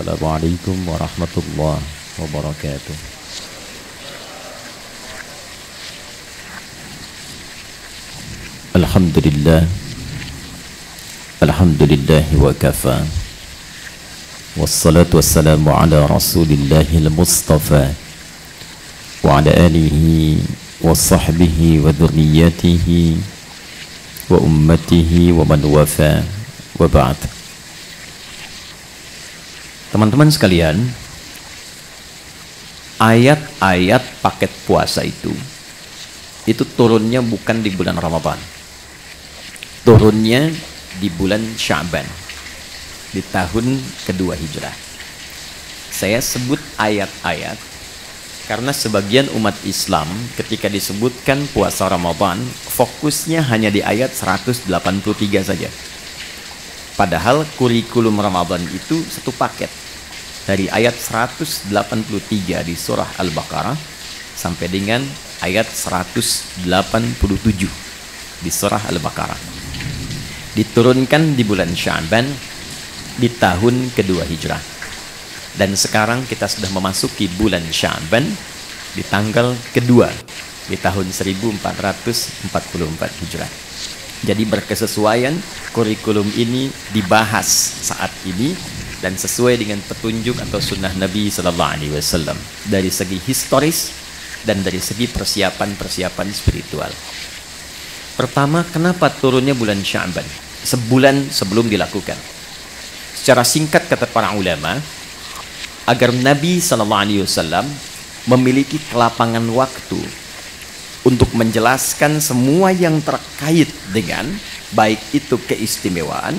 Assalamualaikum warahmatullahi wabarakatuh. Alhamdulillah, alhamdulillahi wa kafa, wassalatu wassalamu ala rasulillahil mustafa wa ala alihi wa sahbihi wa dhurriyyatihi wa ummatihi wa man wafa wa ba'd. Teman-teman sekalian, ayat-ayat paket puasa itu turunnya bukan di bulan Ramadan, turunnya di bulan Sya'ban, di tahun kedua Hijrah. Saya sebut ayat-ayat karena sebagian umat Islam ketika disebutkan puasa Ramadan fokusnya hanya di ayat 183 saja. Padahal kurikulum Ramadan itu satu paket dari ayat 183 di surah Al-Baqarah sampai dengan ayat 187 di surah Al-Baqarah. Diturunkan di bulan Sya'ban di tahun kedua Hijrah. Dan sekarang kita sudah memasuki bulan Sya'ban di tanggal kedua di tahun 1444 Hijrah. Jadi berkesesuaian kurikulum ini dibahas saat ini dan sesuai dengan petunjuk atau sunnah Nabi Sallallahu Alaihi Wasallam dari segi historis dan dari segi persiapan spiritual. Pertama, kenapa turunnya bulan Sya'ban? Sebulan sebelum dilakukan. Secara singkat kata para ulama, agar Nabi Sallallahu Alaihi Wasallam memiliki kelapangan waktu untuk menjelaskan semua yang terkait dengan baik itu keistimewaan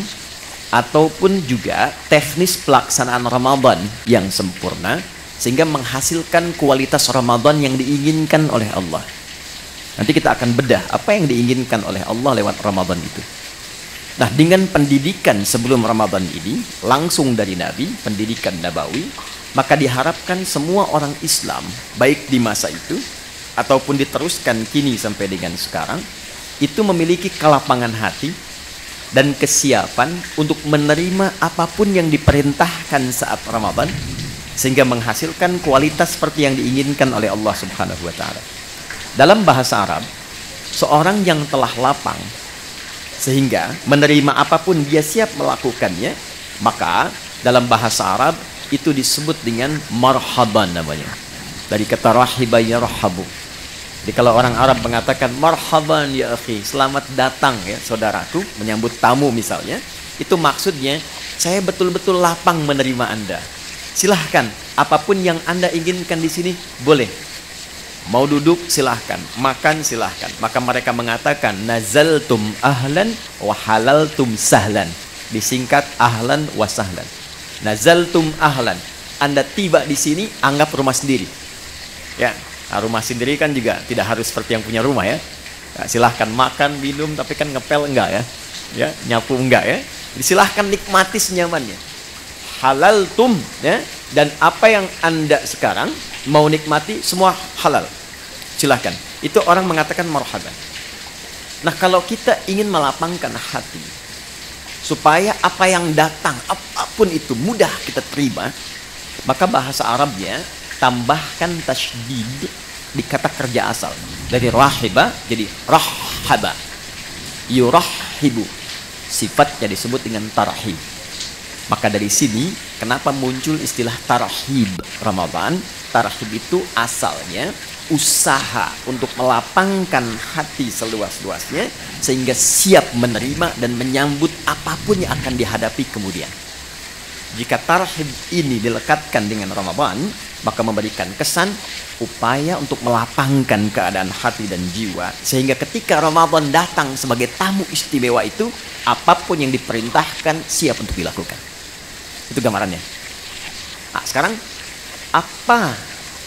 ataupun juga teknis pelaksanaan Ramadan yang sempurna sehingga menghasilkan kualitas Ramadan yang diinginkan oleh Allah. Nanti kita akan bedah apa yang diinginkan oleh Allah lewat Ramadan itu. Nah, dengan pendidikan sebelum Ramadan ini langsung dari Nabi, pendidikan Nabawi, maka diharapkan semua orang Islam baik di masa itu ataupun diteruskan kini sampai dengan sekarang itu memiliki kelapangan hati dan kesiapan untuk menerima apapun yang diperintahkan saat Ramadan sehingga menghasilkan kualitas seperti yang diinginkan oleh Allah Subhanahu wa taala. Dalam bahasa Arab, seorang yang telah lapang sehingga menerima apapun dia siap melakukannya, maka dalam bahasa Arab itu disebut dengan marhaban namanya. Dari kata rahiba yarhabu. Jadi kalau orang Arab mengatakan marhaban ya akhi, selamat datang ya saudaraku, menyambut tamu misalnya, itu maksudnya saya betul-betul lapang menerima Anda. Silahkan, apapun yang Anda inginkan di sini boleh. Mau duduk silahkan, makan silahkan. Maka mereka mengatakan nazaltum ahlan wa halaltum sahlan. Disingkat ahlan wa sahlan. Nazaltum ahlan, Anda tiba di sini anggap rumah sendiri. Ya. Nah, rumah sendiri kan juga tidak harus seperti yang punya rumah ya. Nah, silahkan makan, minum, tapi kan ngepel enggak ya. Ya, nyapu enggak ya. Jadi silahkan nikmati senyamannya. Halaltum ya, dan apa yang Anda sekarang mau nikmati semua halal. Silahkan. Itu orang mengatakan marhaban. Nah, kalau kita ingin melapangkan hati supaya apa yang datang apapun itu mudah kita terima, maka bahasa Arabnya tambahkan tasydid di kata kerja asal. Dari rahiba jadi rahhaba. Yurahhibu. Sifatnya disebut dengan tarhib. Maka dari sini kenapa muncul istilah tarhib Ramadan? Tarhib itu asalnya usaha untuk melapangkan hati seluas-luasnya sehingga siap menerima dan menyambut apapun yang akan dihadapi kemudian. Jika tarhib ini dilekatkan dengan Ramadan, maka memberikan kesan upaya untuk melapangkan keadaan hati dan jiwa sehingga ketika Ramadan datang sebagai tamu istimewa itu, apapun yang diperintahkan siap untuk dilakukan. Itu gambarannya. Nah, sekarang apa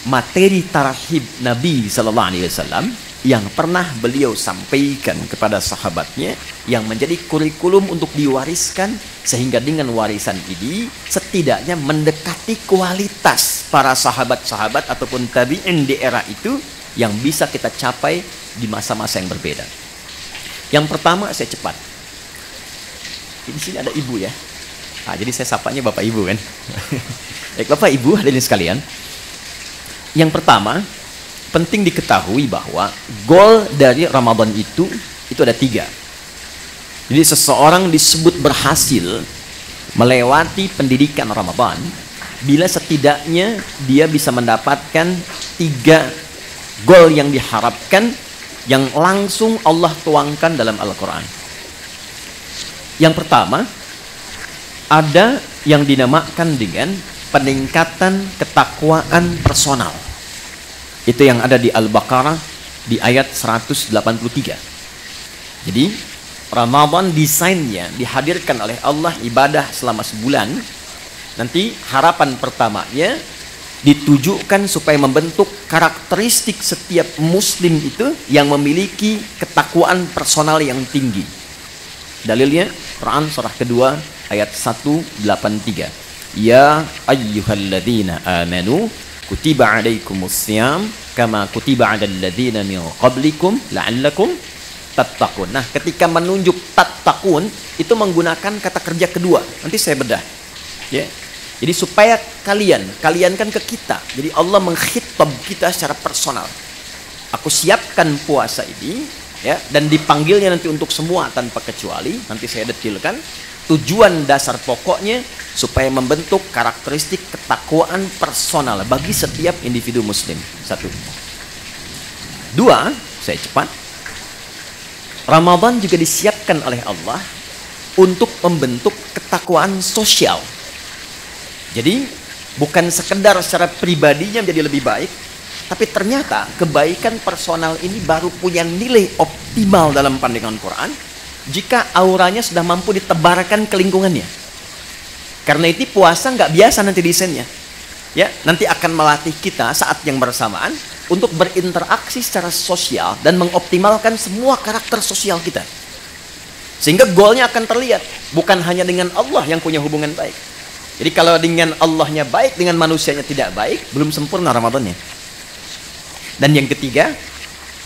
materi tarhib Nabi Sallallahu Alaihi Wasallam yang pernah beliau sampaikan kepada sahabatnya yang menjadi kurikulum untuk diwariskan sehingga dengan warisan ini setidaknya mendekati kualitas para sahabat-sahabat ataupun tabi'in di era itu yang bisa kita capai di masa-masa yang berbeda. Yang pertama, saya cepat. Di sini ada ibu ya. Nah, jadi saya sapanya Bapak Ibu kan. Baik, Bapak Ibu hadirin sekalian. Yang pertama, penting diketahui bahwa goal dari Ramadan itu ada 3. Jadi seseorang disebut berhasil melewati pendidikan Ramadan bila setidaknya dia bisa mendapatkan 3 goal yang diharapkan yang langsung Allah tuangkan dalam Al-Quran. Yang pertama, ada yang dinamakan dengan peningkatan ketakwaan personal. Itu yang ada di Al-Baqarah di ayat 183. Jadi Ramadan desainnya dihadirkan oleh Allah ibadah selama sebulan. Nanti harapan pertamanya ditujukan supaya membentuk karakteristik setiap muslim itu yang memiliki ketakwaan personal yang tinggi. Dalilnya Quran surah kedua ayat 183. Ya ayyuhalladzina amanu kutiba alaikumussyam kama kutiba alal ladzina min qablikum la'allakum tattaqun. Nah, ketika menunjuk tattaqun itu menggunakan kata kerja kedua. Nanti saya bedah. Ya. Jadi supaya kalian kan ke kita. Jadi Allah mengkhitab kita secara personal. Aku siapkan puasa ini ya, dan dipanggilnya nanti untuk semua tanpa kecuali. Nanti saya detilkan. Tujuan dasar pokoknya supaya membentuk karakteristik ketakwaan personal bagi setiap individu muslim. 1. 2, saya cepat. Ramadan juga disiapkan oleh Allah untuk membentuk ketakwaan sosial. Jadi bukan sekedar secara pribadinya menjadi lebih baik, tapi ternyata kebaikan personal ini baru punya nilai optimal dalam pandangan Quran jika auranya sudah mampu ditebarkan ke lingkungannya. Karena itu puasa nggak biasa nanti desainnya. Ya, nanti akan melatih kita saat yang bersamaan untuk berinteraksi secara sosial dan mengoptimalkan semua karakter sosial kita. Sehingga goalnya akan terlihat bukan hanya dengan Allah yang punya hubungan baik. Jadi kalau dengan Allahnya baik, dengan manusianya tidak baik, belum sempurna Ramadannya. Dan yang ketiga,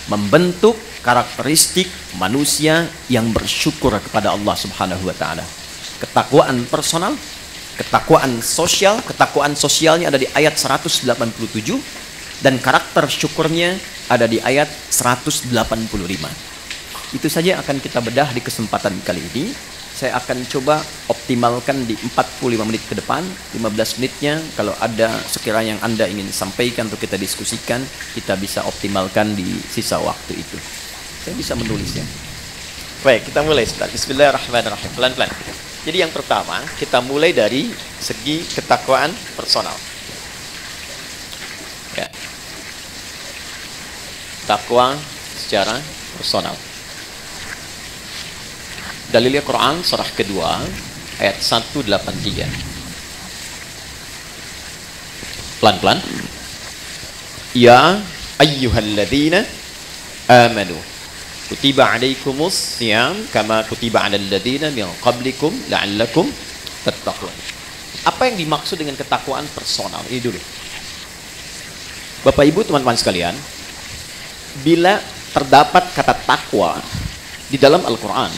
membentuk karakteristik manusia yang bersyukur kepada Allah Subhanahu wa taala. Ketakwaan personal, ketakwaan sosial. Ketakwaan sosialnya ada di ayat 187 dan karakter syukurnya ada di ayat 185. Itu saja akan kita bedah di kesempatan kali ini. Saya akan coba optimalkan di 45 menit ke depan. 15 menitnya kalau ada sekiranya yang Anda ingin sampaikan atau kita diskusikan, kita bisa optimalkan di sisa waktu itu. Saya bisa menulisnya. Baik, kita mulai sebentar. Bismillahirrahmanirrahim. Pelan-pelan. Jadi yang pertama, kita mulai dari segi ketakwaan personal. Ya. Takwa secara personal. Dalilnya Quran surah kedua ayat 183. Pelan-pelan. Ya ayyuhalladzina amanu kutiba alaikumus syiyam kama kutiba alal ladzina min qablikum la'allakum tattaqun. Apa yang dimaksud dengan ketakwaan personal? Ini dulu. Bapak Ibu teman-teman sekalian, bila terdapat kata takwa di dalam Al-Qur'an,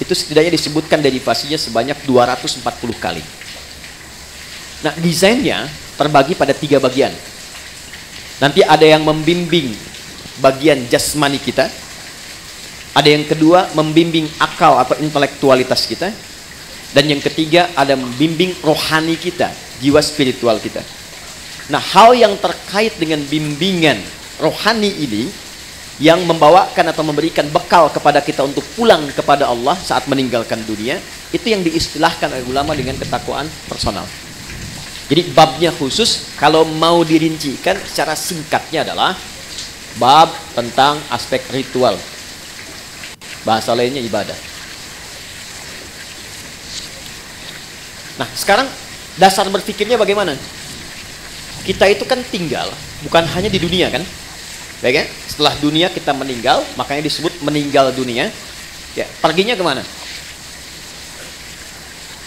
itu setidaknya disebutkan derivasinya sebanyak 240 kali. Nah, desainnya terbagi pada 3 bagian. Nanti ada yang membimbing bagian jasmani kita, ada yang kedua membimbing akal atau intelektualitas kita, dan yang ketiga ada membimbing rohani kita, jiwa spiritual kita. Nah, hal yang terkait dengan bimbingan rohani ini yang membawakan atau memberikan bekal kepada kita untuk pulang kepada Allah saat meninggalkan dunia, itu yang diistilahkan oleh ulama dengan ketakwaan personal. Jadi babnya khusus, kalau mau dirincikan secara singkatnya adalah bab tentang aspek ritual. Bahasa lainnya ibadah. Nah, sekarang dasar berpikirnya bagaimana? Kita itu kan tinggal, bukan hanya di dunia kan? Baik ya? Setelah dunia kita meninggal, makanya disebut meninggal dunia. Ya, perginya kemana?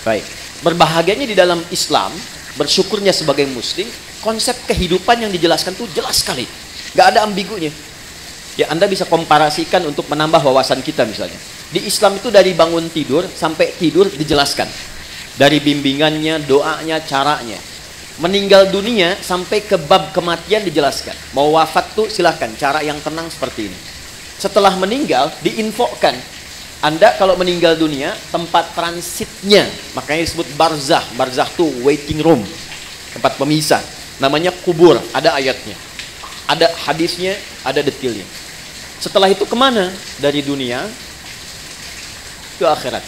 Baik. Berbahagianya di dalam Islam, bersyukurnya sebagai muslim, konsep kehidupan yang dijelaskan tuh jelas sekali. Gak ada ambigunya. Ya, Anda bisa komparasikan untuk menambah wawasan kita misalnya. Di Islam itu dari bangun tidur sampai tidur dijelaskan. Dari bimbingannya, doanya, caranya. Meninggal dunia sampai ke bab kematian dijelaskan. Mau wafat tuh silahkan, cara yang tenang seperti ini. Setelah meninggal diinfokan, Anda kalau meninggal dunia tempat transitnya, makanya disebut barzah. Barzah tuh waiting room, tempat pemisah. Namanya kubur, ada ayatnya, ada hadisnya, ada detailnya. Setelah itu kemana? Dari dunia ke akhirat.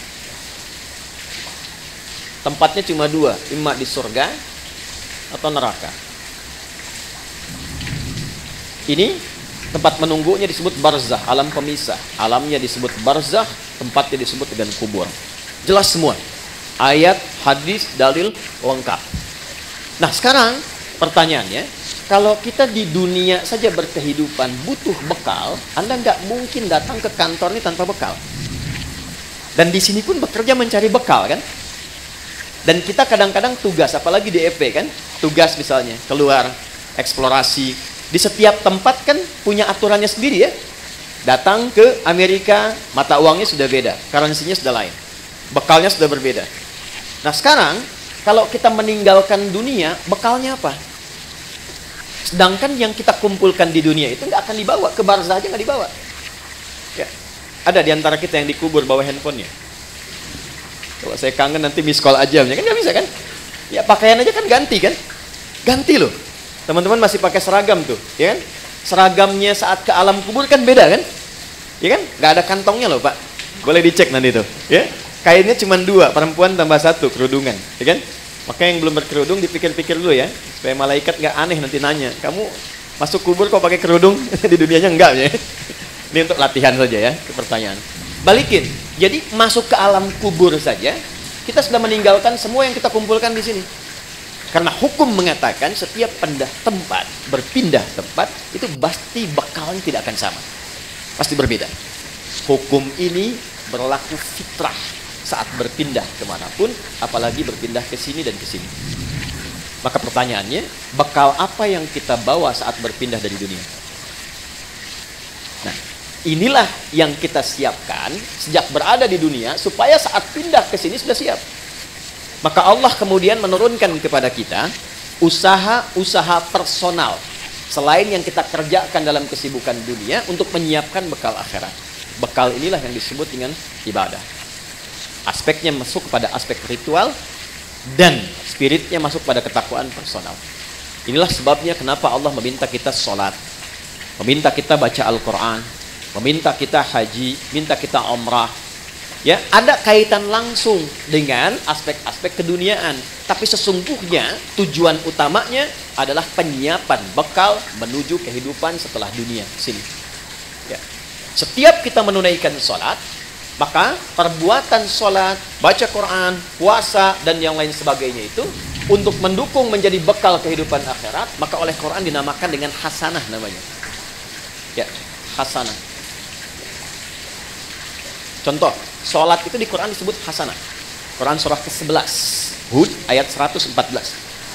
Tempatnya cuma dua, imma di surga atau neraka. Ini tempat menunggunya disebut barzah, alam pemisah. Alamnya disebut barzah, tempatnya disebut dengan kubur. Jelas semua. Ayat, hadis, dalil, lengkap. Nah sekarang pertanyaannya, kalau kita di dunia saja berkehidupan butuh bekal, Anda nggak mungkin datang ke kantor ini tanpa bekal. Dan di sini pun bekerja mencari bekal kan? Dan kita kadang-kadang tugas, apalagi di EP kan, tugas misalnya keluar eksplorasi di setiap tempat kan punya aturannya sendiri ya. Datang ke Amerika, mata uangnya sudah beda, currency-nya sudah lain, bekalnya sudah berbeda. Nah sekarang kalau kita meninggalkan dunia, bekalnya apa? Sedangkan yang kita kumpulkan di dunia itu nggak akan dibawa, ke barzah aja nggak dibawa. Ya, ada di antara kita yang dikubur bawa handphonenya. Kalau saya kangen nanti miss call aja, kan nggak bisa kan? Ya pakaian aja kan ganti kan? Ganti loh. Teman-teman masih pakai seragam tuh, ya kan? Seragamnya saat ke alam kubur kan beda kan? Ya kan? Nggak ada kantongnya loh Pak. Boleh dicek nanti tuh, ya? Kainnya cuma 2, perempuan tambah 1 kerudungan, ya kan? Makanya yang belum berkerudung dipikir-pikir dulu ya, supaya malaikat nggak aneh nanti nanya, kamu masuk kubur kok pakai kerudung? Di dunianya enggak ya? Ini untuk latihan saja ya, ke pertanyaan. Balikin. Jadi masuk ke alam kubur saja, kita sudah meninggalkan semua yang kita kumpulkan di sini. Karena hukum mengatakan setiap berpindah tempat, itu pasti bekalnya tidak akan sama. Pasti berbeda. Hukum ini berlaku fitrah saat berpindah kemanapun, apalagi berpindah ke sini dan ke sini. Maka pertanyaannya, bekal apa yang kita bawa saat berpindah dari dunia? Nah, inilah yang kita siapkan sejak berada di dunia supaya saat pindah ke sini sudah siap. Maka Allah kemudian menurunkan kepada kita usaha-usaha personal selain yang kita kerjakan dalam kesibukan dunia untuk menyiapkan bekal akhirat. Bekal inilah yang disebut dengan ibadah. Aspeknya masuk kepada aspek ritual dan spiritnya masuk pada ketakwaan personal. Inilah sebabnya kenapa Allah meminta kita sholat, meminta kita baca Al-Quran, meminta kita haji, minta kita umrah. Ya, ada kaitan langsung dengan aspek-aspek keduniaan. Tapi sesungguhnya tujuan utamanya adalah penyiapan bekal menuju kehidupan setelah dunia sini. Ya. Setiap kita menunaikan sholat, maka perbuatan sholat, baca Quran, puasa, dan yang lain sebagainya itu untuk mendukung menjadi bekal kehidupan akhirat, maka oleh Quran dinamakan dengan hasanah namanya. Ya, hasanah. Contoh, sholat itu di Quran disebut hasanah. Quran surah ke-11, Hud ayat 114.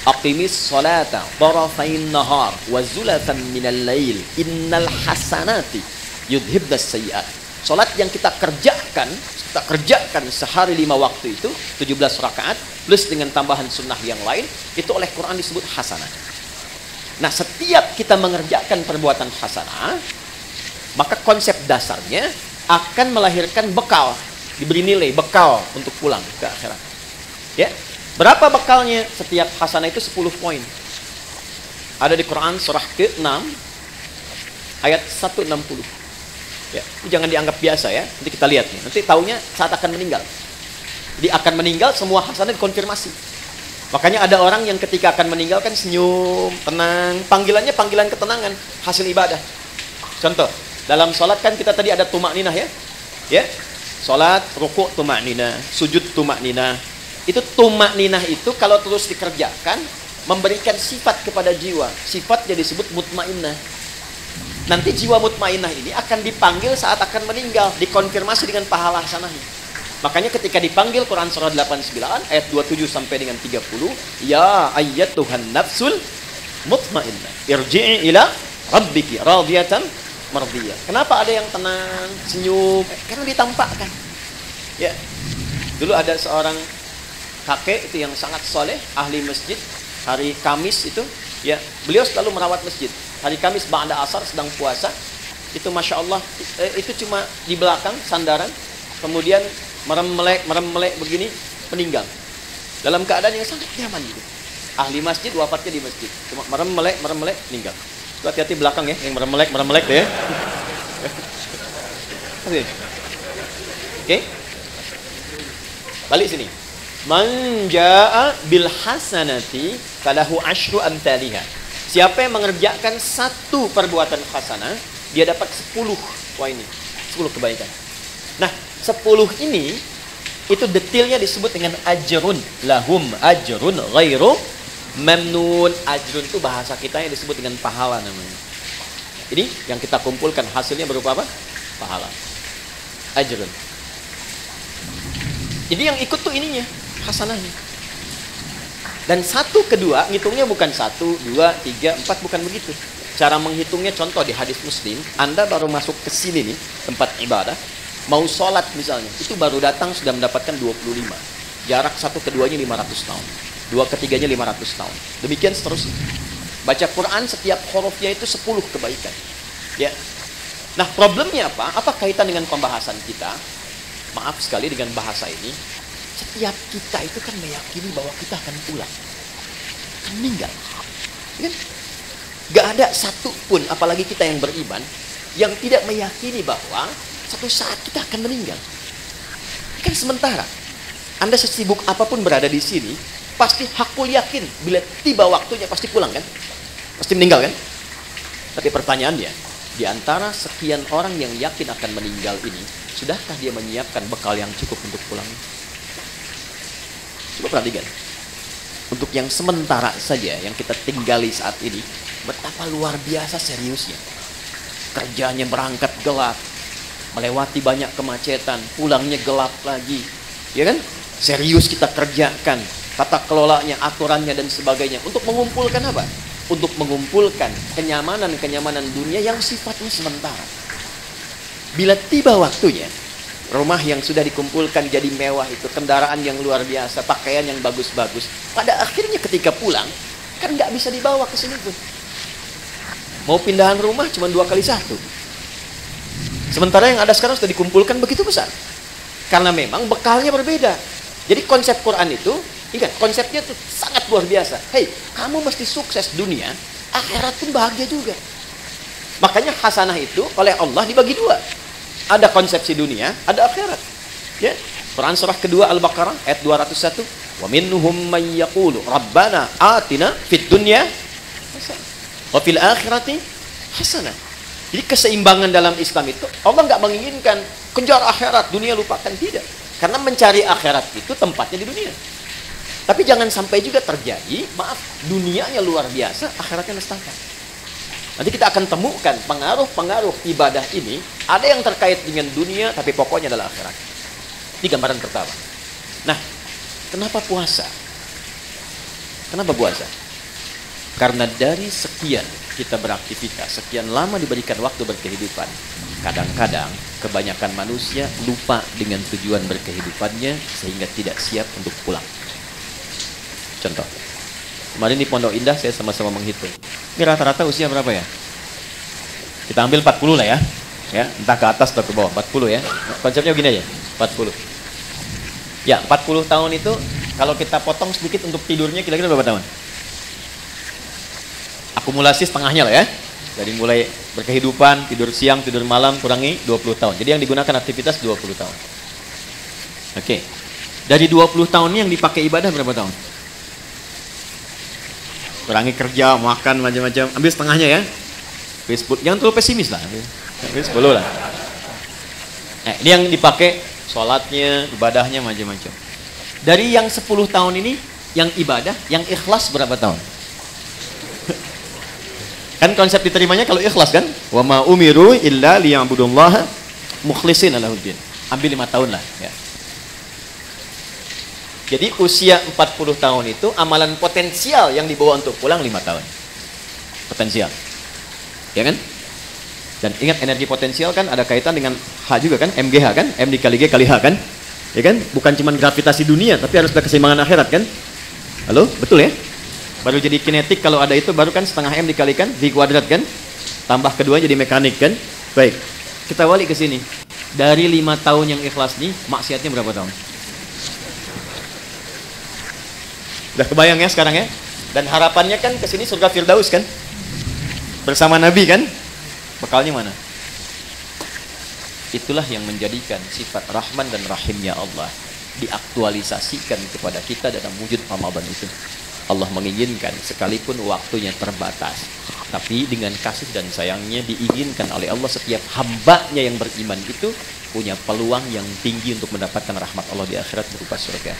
Aqimis sholata tarafain nahar wa zulatan minal lail innal hasanati yudhibnas sayyi'at. Sholat yang kita kerjakan sehari 5 waktu itu 17 rakaat plus dengan tambahan sunnah yang lain, itu oleh Quran disebut hasanah. Nah, setiap kita mengerjakan perbuatan hasanah, maka konsep dasarnya akan melahirkan bekal, diberi nilai bekal untuk pulang ke akhirat. Ya, berapa bekalnya? Setiap hasanah itu 10 poin. Ada di Quran surah ke-6 ayat 160. Ya, jangan dianggap biasa ya. Nanti kita lihat nih. Nanti taunya saat akan meninggal. Jadi akan meninggal semua hasanah dikonfirmasi. Makanya ada orang yang ketika akan meninggal kan senyum, tenang. Panggilannya panggilan ketenangan, hasil ibadah. Contoh, dalam sholat kan kita tadi ada tumakninah ya. Ya, sholat, rukuk tumakninah, sujud tumakninah. Itu tumakninah itu kalau terus dikerjakan memberikan sifat kepada jiwa. Sifatnya disebut mutmainnah. Nanti jiwa mutmainnah ini akan dipanggil saat akan meninggal, dikonfirmasi dengan pahala hasanahnya. Makanya ketika dipanggil Quran surah 89 ayat 27 sampai dengan 30, ya ayyatuhan nafsul mutmainnah irji'i ila rabbiki radiyatan mardiyah. Kenapa ada yang tenang, senyum? Karena ditampakkan. Ya. Dulu ada seorang kakek itu yang sangat soleh, ahli masjid. Hari Kamis itu, ya beliau selalu merawat masjid. Hari Kamis ba'da asar sedang puasa, itu masya Allah, itu cuma di belakang sandaran, kemudian merem melek begini, meninggal. Dalam keadaan yang sangat nyaman gitu. Ahli masjid wafatnya di masjid, cuma merem melek, meninggal. Itu hati-hati belakang ya, yang merem melek deh ya. Oke. Balik sini. Man jaa bil hasanati falahu asyru amthaliha. Siapa yang mengerjakan satu perbuatan hasanah, dia dapat 10. Wah ini, 10 kebaikan. Nah, 10 ini itu detailnya disebut dengan ajrun. Lahum ajrun ghairu mamnun. Ajrun itu bahasa kita yang disebut dengan pahala namanya. Ini yang kita kumpulkan hasilnya berupa apa? Pahala. Ajrun. Jadi yang ikut tuh ininya, hasanahnya. Dan 1, 2, ngitungnya bukan 1, 2, 3, 4, bukan begitu. Cara menghitungnya contoh di hadis Muslim, Anda baru masuk ke sini nih, tempat ibadah, mau sholat misalnya, itu baru datang sudah mendapatkan 25. Jarak 1 ke 2-nya 500 tahun. 2 ke 3-nya 500 tahun. Demikian seterusnya. Baca Quran setiap hurufnya itu 10 kebaikan. Ya. Nah, problemnya apa? Apa kaitan dengan pembahasan kita? Maaf sekali dengan bahasa ini. Setiap kita itu kan meyakini bahwa kita akan pulang, akan meninggal. Kan? Gak ada satu pun, apalagi kita yang beriman, yang tidak meyakini bahwa satu saat kita akan meninggal. Kan sementara. Anda sesibuk apapun berada di sini, pasti hakul yakin bila tiba waktunya pasti pulang kan? Pasti meninggal kan? Tapi pertanyaannya, di antara sekian orang yang yakin akan meninggal ini, sudahkah dia menyiapkan bekal yang cukup untuk pulang? Coba perhatikan. Untuk yang sementara saja, yang kita tinggali saat ini, betapa luar biasa seriusnya. Kerjanya berangkat gelap, melewati banyak kemacetan, pulangnya gelap lagi. Ya kan? Serius kita kerjakan, tata kelolanya, aturannya dan sebagainya. Untuk mengumpulkan apa? Untuk mengumpulkan kenyamanan-kenyamanan dunia yang sifatnya sementara. Bila tiba waktunya, rumah yang sudah dikumpulkan jadi mewah itu, kendaraan yang luar biasa, pakaian yang bagus-bagus, pada akhirnya ketika pulang, kan nggak bisa dibawa ke sini pun. Mau pindahan rumah cuma 2 kali 1. Sementara yang ada sekarang sudah dikumpulkan begitu besar. Karena memang bekalnya berbeda. Jadi konsep Quran itu, ingat, konsepnya itu sangat luar biasa. Hei, kamu mesti sukses dunia, akhirat pun bahagia juga. Makanya hasanah itu oleh Allah dibagi 2. Ada konsepsi dunia, ada akhirat. Ya. Quran surah kedua Al-Baqarah ayat 201. Wa minhum may yaqulu rabbana atina fid dunya hasanah wa fil akhirati hasanah. Jadi keseimbangan dalam Islam itu Allah nggak menginginkan kejar akhirat, dunia lupakan, tidak. Karena mencari akhirat itu tempatnya di dunia. Tapi jangan sampai juga terjadi, maaf, dunianya luar biasa, akhiratnya nestapa. Nanti kita akan temukan pengaruh-pengaruh ibadah ini, ada yang terkait dengan dunia, tapi pokoknya adalah akhirat. Ini gambaran pertama. Nah, kenapa puasa? Kenapa puasa? Karena dari sekian kita beraktivitas, sekian lama diberikan waktu berkehidupan, kadang-kadang kebanyakan manusia lupa dengan tujuan berkehidupannya sehingga tidak siap untuk pulang. Contoh, kemarin di Pondok Indah saya sama-sama menghitung. Ini rata-rata usia berapa ya? Kita ambil 40 lah ya. Ya, entah ke atas atau ke bawah, 40 ya. Konsepnya begini aja, 40. Ya, 40 tahun itu kalau kita potong sedikit untuk tidurnya kira-kira berapa tahun? Akumulasi setengahnya lah ya. Dari mulai berkehidupan, tidur siang, tidur malam, kurangi 20 tahun. Jadi yang digunakan aktivitas 20 tahun. Oke. Dari 20 tahun ini yang dipakai ibadah berapa tahun? Kurangi kerja, makan, macam-macam. Ambil setengahnya ya. Jangan terlalu pesimis lah. Ambil 10 lah. Nah, ini yang dipakai sholatnya, ibadahnya, macam-macam. Dari yang 10 tahun ini, yang ibadah, yang ikhlas berapa tahun? Kan konsep diterimanya kalau ikhlas kan? Wa ma umiru illa liya'budullaha mukhlishina lahuddin. Ambil 5 tahun lah ya. Jadi usia 40 tahun itu amalan potensial yang dibawa untuk pulang 5 tahun. Potensial. Ya kan? Dan ingat energi potensial kan ada kaitan dengan H juga kan? MGH kan? M dikali G kali H kan? Ya kan? Bukan cuma gravitasi dunia, tapi harus ada keseimbangan akhirat kan? Halo, betul ya? Baru jadi kinetik kalau ada itu, baru kan setengah M dikalikan V kuadrat kan? Tambah kedua jadi mekanik kan? Baik, kita balik ke sini. Dari 5 tahun yang ikhlas nih, maksiatnya berapa tahun? Udah kebayang ya sekarang ya? Dan harapannya kan ke sini surga Firdaus kan? Bersama Nabi kan? Bekalnya mana? Itulah yang menjadikan sifat Rahman dan Rahimnya Allah diaktualisasikan kepada kita dalam wujud Ramadan itu. Allah menginginkan sekalipun waktunya terbatas, tapi dengan kasih dan sayangnya diinginkan oleh Allah setiap hambanya yang beriman itu punya peluang yang tinggi untuk mendapatkan rahmat Allah di akhirat berupa surga.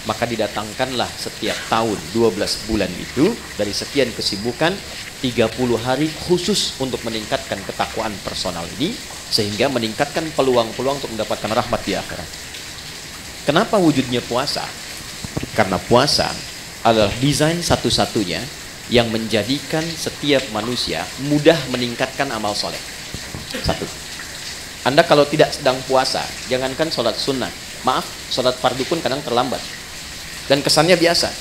Maka didatangkanlah setiap tahun 12 bulan itu dari sekian kesibukan 30 hari khusus untuk meningkatkan ketakwaan personal ini, sehingga meningkatkan peluang-peluang untuk mendapatkan rahmat di akhirat. Kenapa wujudnya puasa? Karena puasa adalah desain satu-satunya yang menjadikan setiap manusia mudah meningkatkan amal soleh. Satu, Anda kalau tidak sedang puasa, jangankan sholat sunnah, maaf, sholat fardu pun kadang terlambat. Dan kesannya biasa.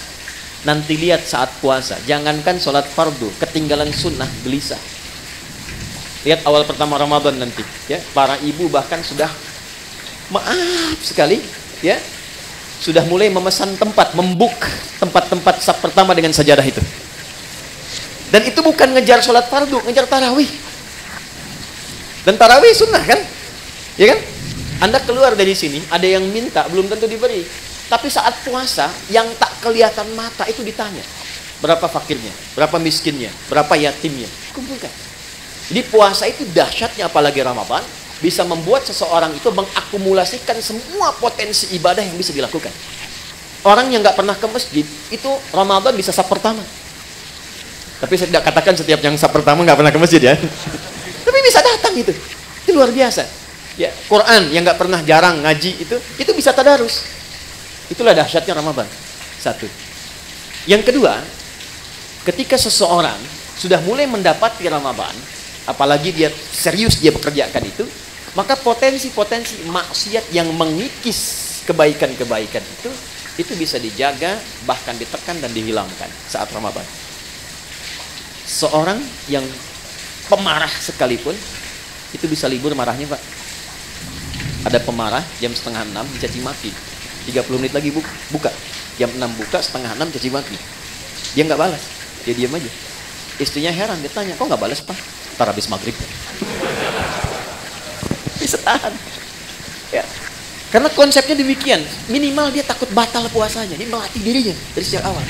Nanti lihat saat puasa, jangankan sholat fardu, ketinggalan sunnah, gelisah. Lihat awal pertama Ramadan nanti, ya, para ibu bahkan sudah maaf sekali, ya, sudah mulai memesan tempat, membuk tempat-tempat saf pertama dengan sajadah itu. Dan itu bukan ngejar sholat fardu, ngejar tarawih. Dan tarawih sunnah kan, ya kan? Anda keluar dari sini, ada yang minta, belum tentu diberi. Tapi saat puasa, yang tak kelihatan mata itu ditanya, berapa fakirnya, berapa miskinnya, berapa yatimnya, kumpulkan. Jadi puasa itu dahsyatnya, apalagi Ramadan, bisa membuat seseorang itu mengakumulasikan semua potensi ibadah yang bisa dilakukan. Orang yang nggak pernah ke masjid, itu Ramadan bisa saf pertama. Tapi saya tidak katakan setiap yang saf pertama nggak pernah ke masjid ya. Tapi bisa datang itu luar biasa. Ya, Quran yang nggak pernah jarang ngaji itu bisa tadarus. Itulah dahsyatnya Ramadan. Satu. Yang kedua, ketika seseorang sudah mulai mendapati Ramadan, apalagi dia serius dia bekerjakan itu, maka potensi-potensi maksiat yang mengikis kebaikan-kebaikan itu bisa dijaga, bahkan ditekan dan dihilangkan saat Ramadan. Seorang yang pemarah sekalipun itu bisa libur marahnya, Pak. Ada pemarah jam 5:30 dicaci maki, 30 menit lagi buka, jam 6 buka, 5:30 caci maki. Dia nggak balas, dia diam aja. Istrinya heran, dia tanya, kok nggak balas, Pak? Ntar habis maghrib. Bisa tahan. Ya. Karena konsepnya demikian, minimal dia takut batal puasanya, dia melatih dirinya dari sejak awal.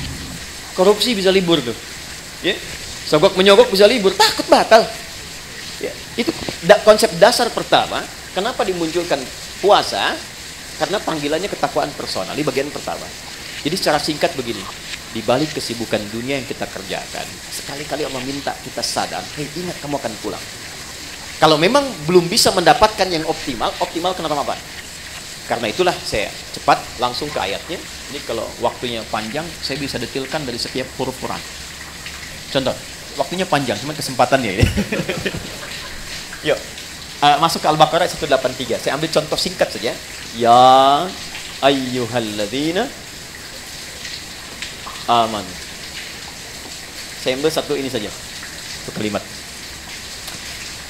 Korupsi bisa libur tuh, ya. Sogok menyogok bisa libur, takut batal. Ya. Itu konsep dasar pertama. Kenapa dimunculkan puasa? Karena panggilannya ketakwaan personal di bagian pertama. Jadi secara singkat begini, di balik kesibukan dunia yang kita kerjakan, sekali-kali Allah minta kita sadar, hei, ingat kamu akan pulang. Kalau memang belum bisa mendapatkan yang optimalkan Ramadan. Karena itulah saya cepat langsung ke ayatnya. Ini kalau waktunya panjang, saya bisa detilkan dari setiap huruf Quran. Contoh, waktunya panjang, cuma kesempatannya ini. Yuk, masuk ke Al-Baqarah 183. Saya ambil contoh singkat saja. Ya ayyuhalladzina aman. Saya ambil satu ini saja, satu kalimat.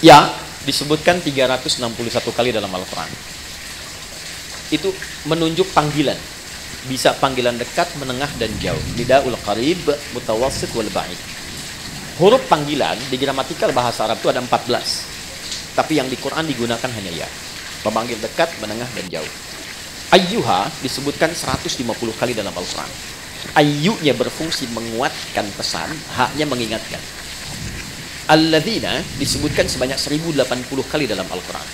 Ya disebutkan 361 kali dalam Al-Quran. Itu menunjuk panggilan. Bisa panggilan dekat, menengah, dan jauh. Nidaul qarib, mutawassit, wal ba'id. Huruf panggilan di gramatikal bahasa Arab itu ada 14. Tapi yang di Quran digunakan hanya ya. Memanggil dekat, menengah, dan jauh. Ayyuha disebutkan 150 kali dalam Al-Quran. Ayyunya berfungsi menguatkan pesan, haknya mengingatkan. Alladzina disebutkan sebanyak 1080 kali dalam Al-Quran.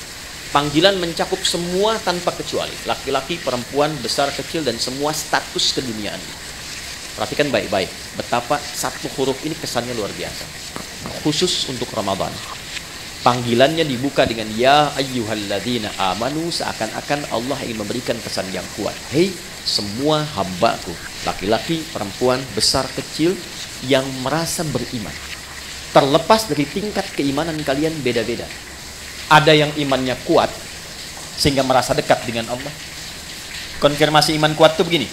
Panggilan mencakup semua tanpa kecuali. Laki-laki, perempuan, besar, kecil, dan semua status keduniaan. Perhatikan baik-baik. Betapa satu huruf ini kesannya luar biasa. Khusus untuk Ramadan. Panggilannya dibuka dengan ya ayyuhalladzina amanu, seakan-akan Allah ingin memberikan pesan yang kuat. Hei semua hambaku, laki-laki, perempuan, besar, kecil, yang merasa beriman. Terlepas dari tingkat keimanan kalian beda-beda. Ada yang imannya kuat sehingga merasa dekat dengan Allah. Konfirmasi iman kuat tuh begini.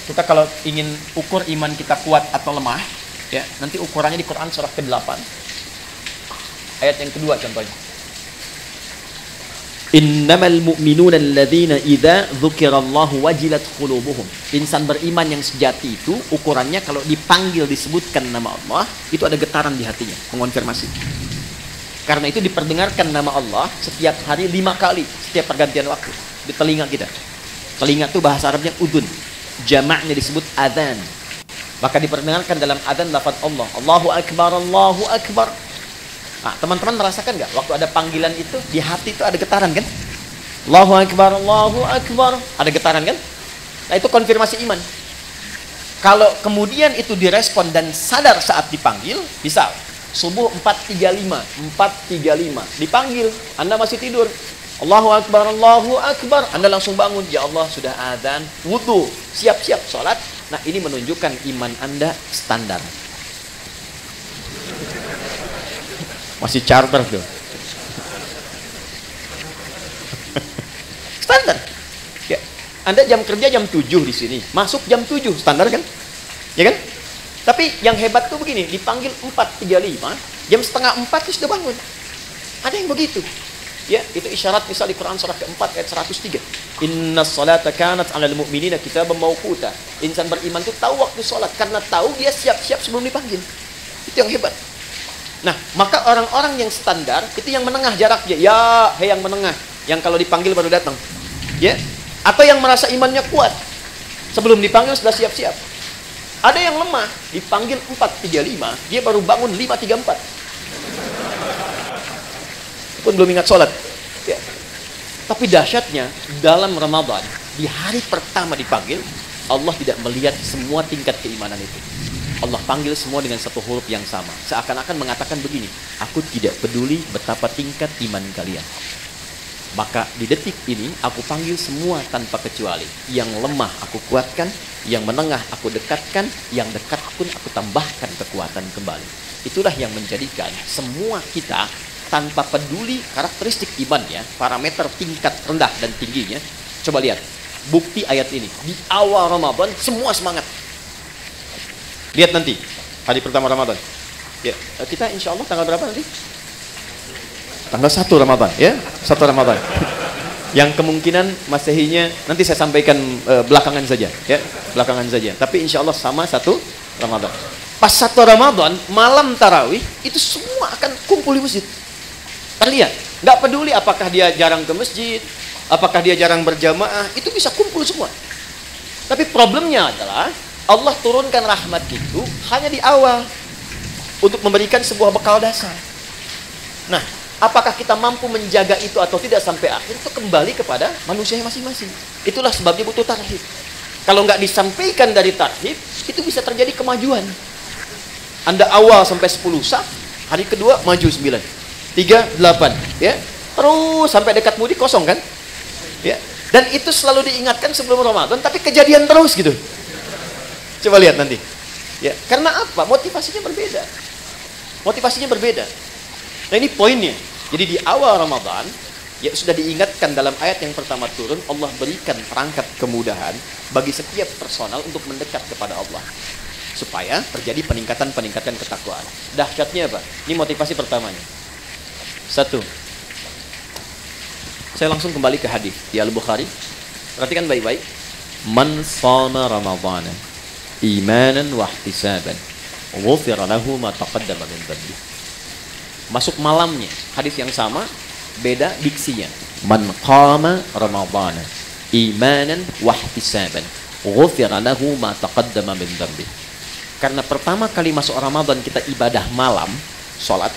Kita kalau ingin ukur iman kita kuat atau lemah, ya, nanti ukurannya di Quran surah ke-8. Ayat yang kedua contohnya. Innamal mu'minuna alladzina idza dzukirallahu wajilat qulubuhum. Insan beriman yang sejati itu ukurannya kalau dipanggil disebutkan nama Allah, itu ada getaran di hatinya, mengonfirmasi. Karena itu diperdengarkan nama Allah setiap hari 5 kali, setiap pergantian waktu di telinga kita. Telinga itu bahasa Arabnya udun. Jamaknya disebut adzan. Maka diperdengarkan dalam adzan lafaz Allah, Allahu akbar, Allahu akbar. Nah, teman-teman merasakan nggak waktu ada panggilan itu di hati itu ada getaran kan? Allahu akbar, Allahu akbar, ada getaran kan? Nah, itu konfirmasi iman. Kalau kemudian itu direspon dan sadar saat dipanggil, misal subuh 4.35 dipanggil, Anda masih tidur, Allahu akbar, Allahu akbar, Anda langsung bangun, ya Allah sudah adzan, wudu, siap-siap sholat. Nah, ini menunjukkan iman Anda standar. Masih charter tuh. Standar. Ya. Anda jam kerja jam 7 di sini, masuk jam 7, standar kan? Ya kan? Tapi yang hebat tuh begini, dipanggil 4.35, jam setengah 4 itu sudah bangun. Ada yang begitu. Ya, itu isyarat misal di Quran surah ke-4 ayat 103. Innas salata kanat 'alal mu'minina kitaban mawquta. Insan beriman itu tahu waktu salat karena tahu dia siap-siap sebelum dipanggil. Itu yang hebat. Nah, maka orang-orang yang standar itu yang menengah jaraknya. Ya, yang menengah, yang kalau dipanggil baru datang. Ya, atau yang merasa imannya kuat. Sebelum dipanggil sudah siap-siap. Ada yang lemah, dipanggil 4.35, dia baru bangun 5.34. Pun belum ingat sholat. Ya. Tapi dahsyatnya dalam Ramadan, di hari pertama dipanggil, Allah tidak melihat semua tingkat keimanan itu. Allah panggil semua dengan satu huruf yang sama. Seakan-akan mengatakan begini, aku tidak peduli betapa tingkat iman kalian. Maka di detik ini aku panggil semua tanpa kecuali. Yang lemah aku kuatkan, yang menengah aku dekatkan, yang dekat pun aku tambahkan kekuatan kembali. Itulah yang menjadikan semua kita tanpa peduli karakteristik imannya, parameter tingkat rendah dan tingginya. Coba lihat, bukti ayat ini. Di awal Ramadan semua semangat. Lihat nanti, hari pertama Ramadan. Ya, kita insya Allah tanggal berapa nanti? Tanggal 1 Ramadan, ya, 1 Ramadan. Yang kemungkinan Masehinya nanti saya sampaikan belakangan saja, ya, belakangan saja. Tapi insya Allah sama 1 Ramadan. Pas 1 Ramadan, malam tarawih, itu semua akan kumpul di masjid. Terlihat, nggak peduli apakah dia jarang ke masjid, apakah dia jarang berjamaah, itu bisa kumpul semua. Tapi problemnya adalah Allah turunkan rahmat itu hanya di awal untuk memberikan sebuah bekal dasar. Nah, apakah kita mampu menjaga itu atau tidak sampai akhir, itu kembali kepada manusia masing-masing. Itulah sebabnya butuh tarhib. Kalau nggak disampaikan dari tarhib, itu bisa terjadi kemajuan. Anda awal sampai 10 saf, hari kedua maju 9, 3, 8, ya, terus sampai dekat mudik kosong kan, ya. Dan itu selalu diingatkan sebelum Ramadan, tapi kejadian terus gitu. Coba lihat nanti, ya. Karena apa? Motivasinya berbeda. Motivasinya berbeda. Nah, ini poinnya. Jadi di awal Ramadan, ya sudah diingatkan dalam ayat yang pertama turun, Allah berikan perangkat kemudahan bagi setiap personal untuk mendekat kepada Allah. Supaya terjadi peningkatan-peningkatan ketakwaan. Dahsyatnya apa? Ini motivasi pertamanya. 1. Saya langsung kembali ke hadis di Al-Bukhari. Perhatikan baik-baik. Man shama Ramadhana imanan wa ihtisaban ghufira lahu ma taqaddama min dhanbi. Masuk malamnya, hadis yang sama, beda diksinya. Man qama Ramadhana imanan wa ihtisaban ghufira lahu ma taqaddama min dhanbi. Karena pertama kali masuk Ramadan kita ibadah malam, sholat,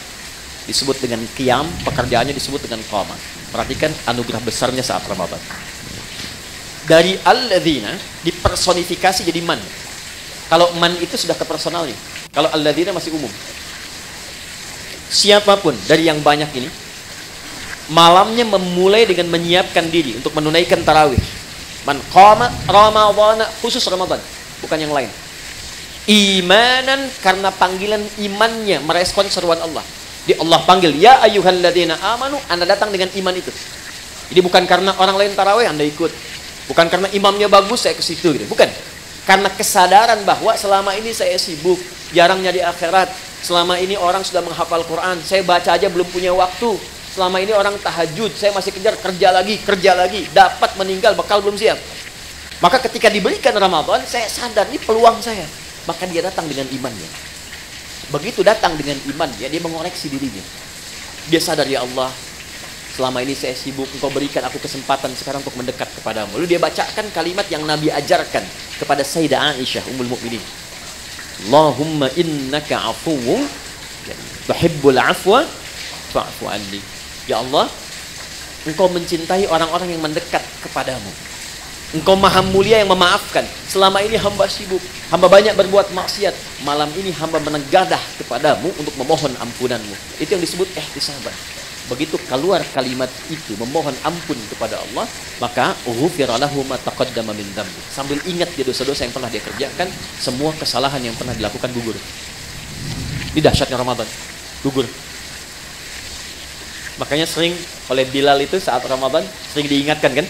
disebut dengan qiyam, pekerjaannya disebut dengan qama. Perhatikan anugerah besarnya saat Ramadan. Dari alladzina dipersonifikasi jadi man. Kalau man itu sudah ke personalnya. Kalau alladzina masih umum. Siapapun dari yang banyak ini, malamnya memulai dengan menyiapkan diri untuk menunaikan tarawih. Man qama Ramadhana, khusus Ramadan, bukan yang lain. Imanan, karena panggilan imannya merespon seruan Allah. Di Allah panggil, ya ayyuhalladzina amanu, Anda datang dengan iman itu. Jadi bukan karena orang lain tarawih Anda ikut. Bukan karena imamnya bagus saya ke situ gitu. Bukan. Karena kesadaran bahwa selama ini saya sibuk, jarang nyari akhirat. Selama ini orang sudah menghafal Quran, saya baca aja belum punya waktu. Selama ini orang tahajud, saya masih kejar kerja lagi, dapat meninggal bekal belum siap. Maka ketika diberikan Ramadan, saya sadar ini peluang saya. Maka dia datang dengan imannya. Begitu datang dengan imannya, dia mengoreksi dirinya. Dia sadar, ya Allah, selama ini saya sibuk, Engkau berikan aku kesempatan sekarang untuk mendekat kepadamu. Lalu dia bacakan kalimat yang Nabi ajarkan kepada Sayyidah Aisyah Ummul Mukminin. Allahumma innaka afuwwun tuhibbul afwa fa'fu anni. Ya Allah, Engkau mencintai orang-orang yang mendekat kepadamu. Engkau maha mulia yang memaafkan. Selama ini hamba sibuk, hamba banyak berbuat maksiat. Malam ini hamba menegadah kepadamu untuk memohon ampunanmu. Itu yang disebut ihtisaban. Begitu keluar kalimat itu, memohon ampun kepada Allah, maka ghufira lahu ma taqaddama min dzambi. Sambil ingat dia dosa-dosa yang pernah dia kerjakan, semua kesalahan yang pernah dilakukan gugur. Ini dahsyatnya Ramadan, gugur. Makanya sering oleh Bilal itu saat Ramadan sering diingatkan kan?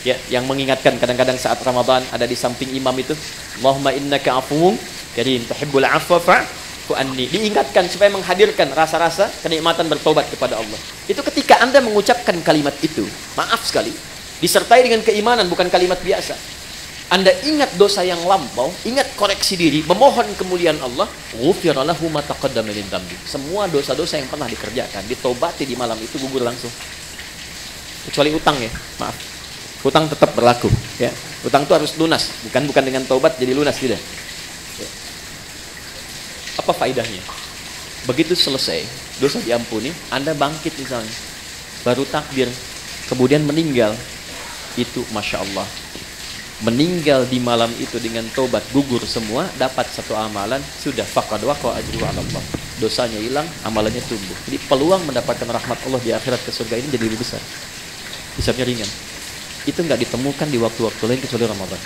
Ya, yang mengingatkan kadang-kadang saat Ramadan ada di samping imam itu, Allahumma innaka afuwwun karim tuhibbul afwa fa'fu anni. Diingatkan supaya menghadirkan rasa-rasa kenikmatan bertobat kepada Allah. Itu ketika Anda mengucapkan kalimat itu, maaf sekali, disertai dengan keimanan, bukan kalimat biasa. Anda ingat dosa yang lampau, ingat koreksi diri, memohon kemuliaan Allah, ghufira lahu ma taqaddama min dzambi. Semua dosa-dosa yang pernah dikerjakan, ditobati di malam itu gugur langsung. Kecuali utang ya, maaf. Hutang tetap berlaku, ya. Hutang itu harus lunas, bukan dengan taubat jadi lunas, tidak. Ya. Apa faedahnya? Begitu selesai, dosa diampuni, Anda bangkit misalnya, baru takbir, kemudian meninggal, itu Masya Allah. Meninggal di malam itu dengan taubat, gugur semua, dapat satu amalan, sudah faqad waqa ajruhu 'ala Allah. Dosanya hilang, amalannya tumbuh. Jadi peluang mendapatkan rahmat Allah di akhirat ke surga ini jadi lebih besar. Hisabnya ringan. Itu nggak ditemukan di waktu-waktu lain kecuali Ramadan.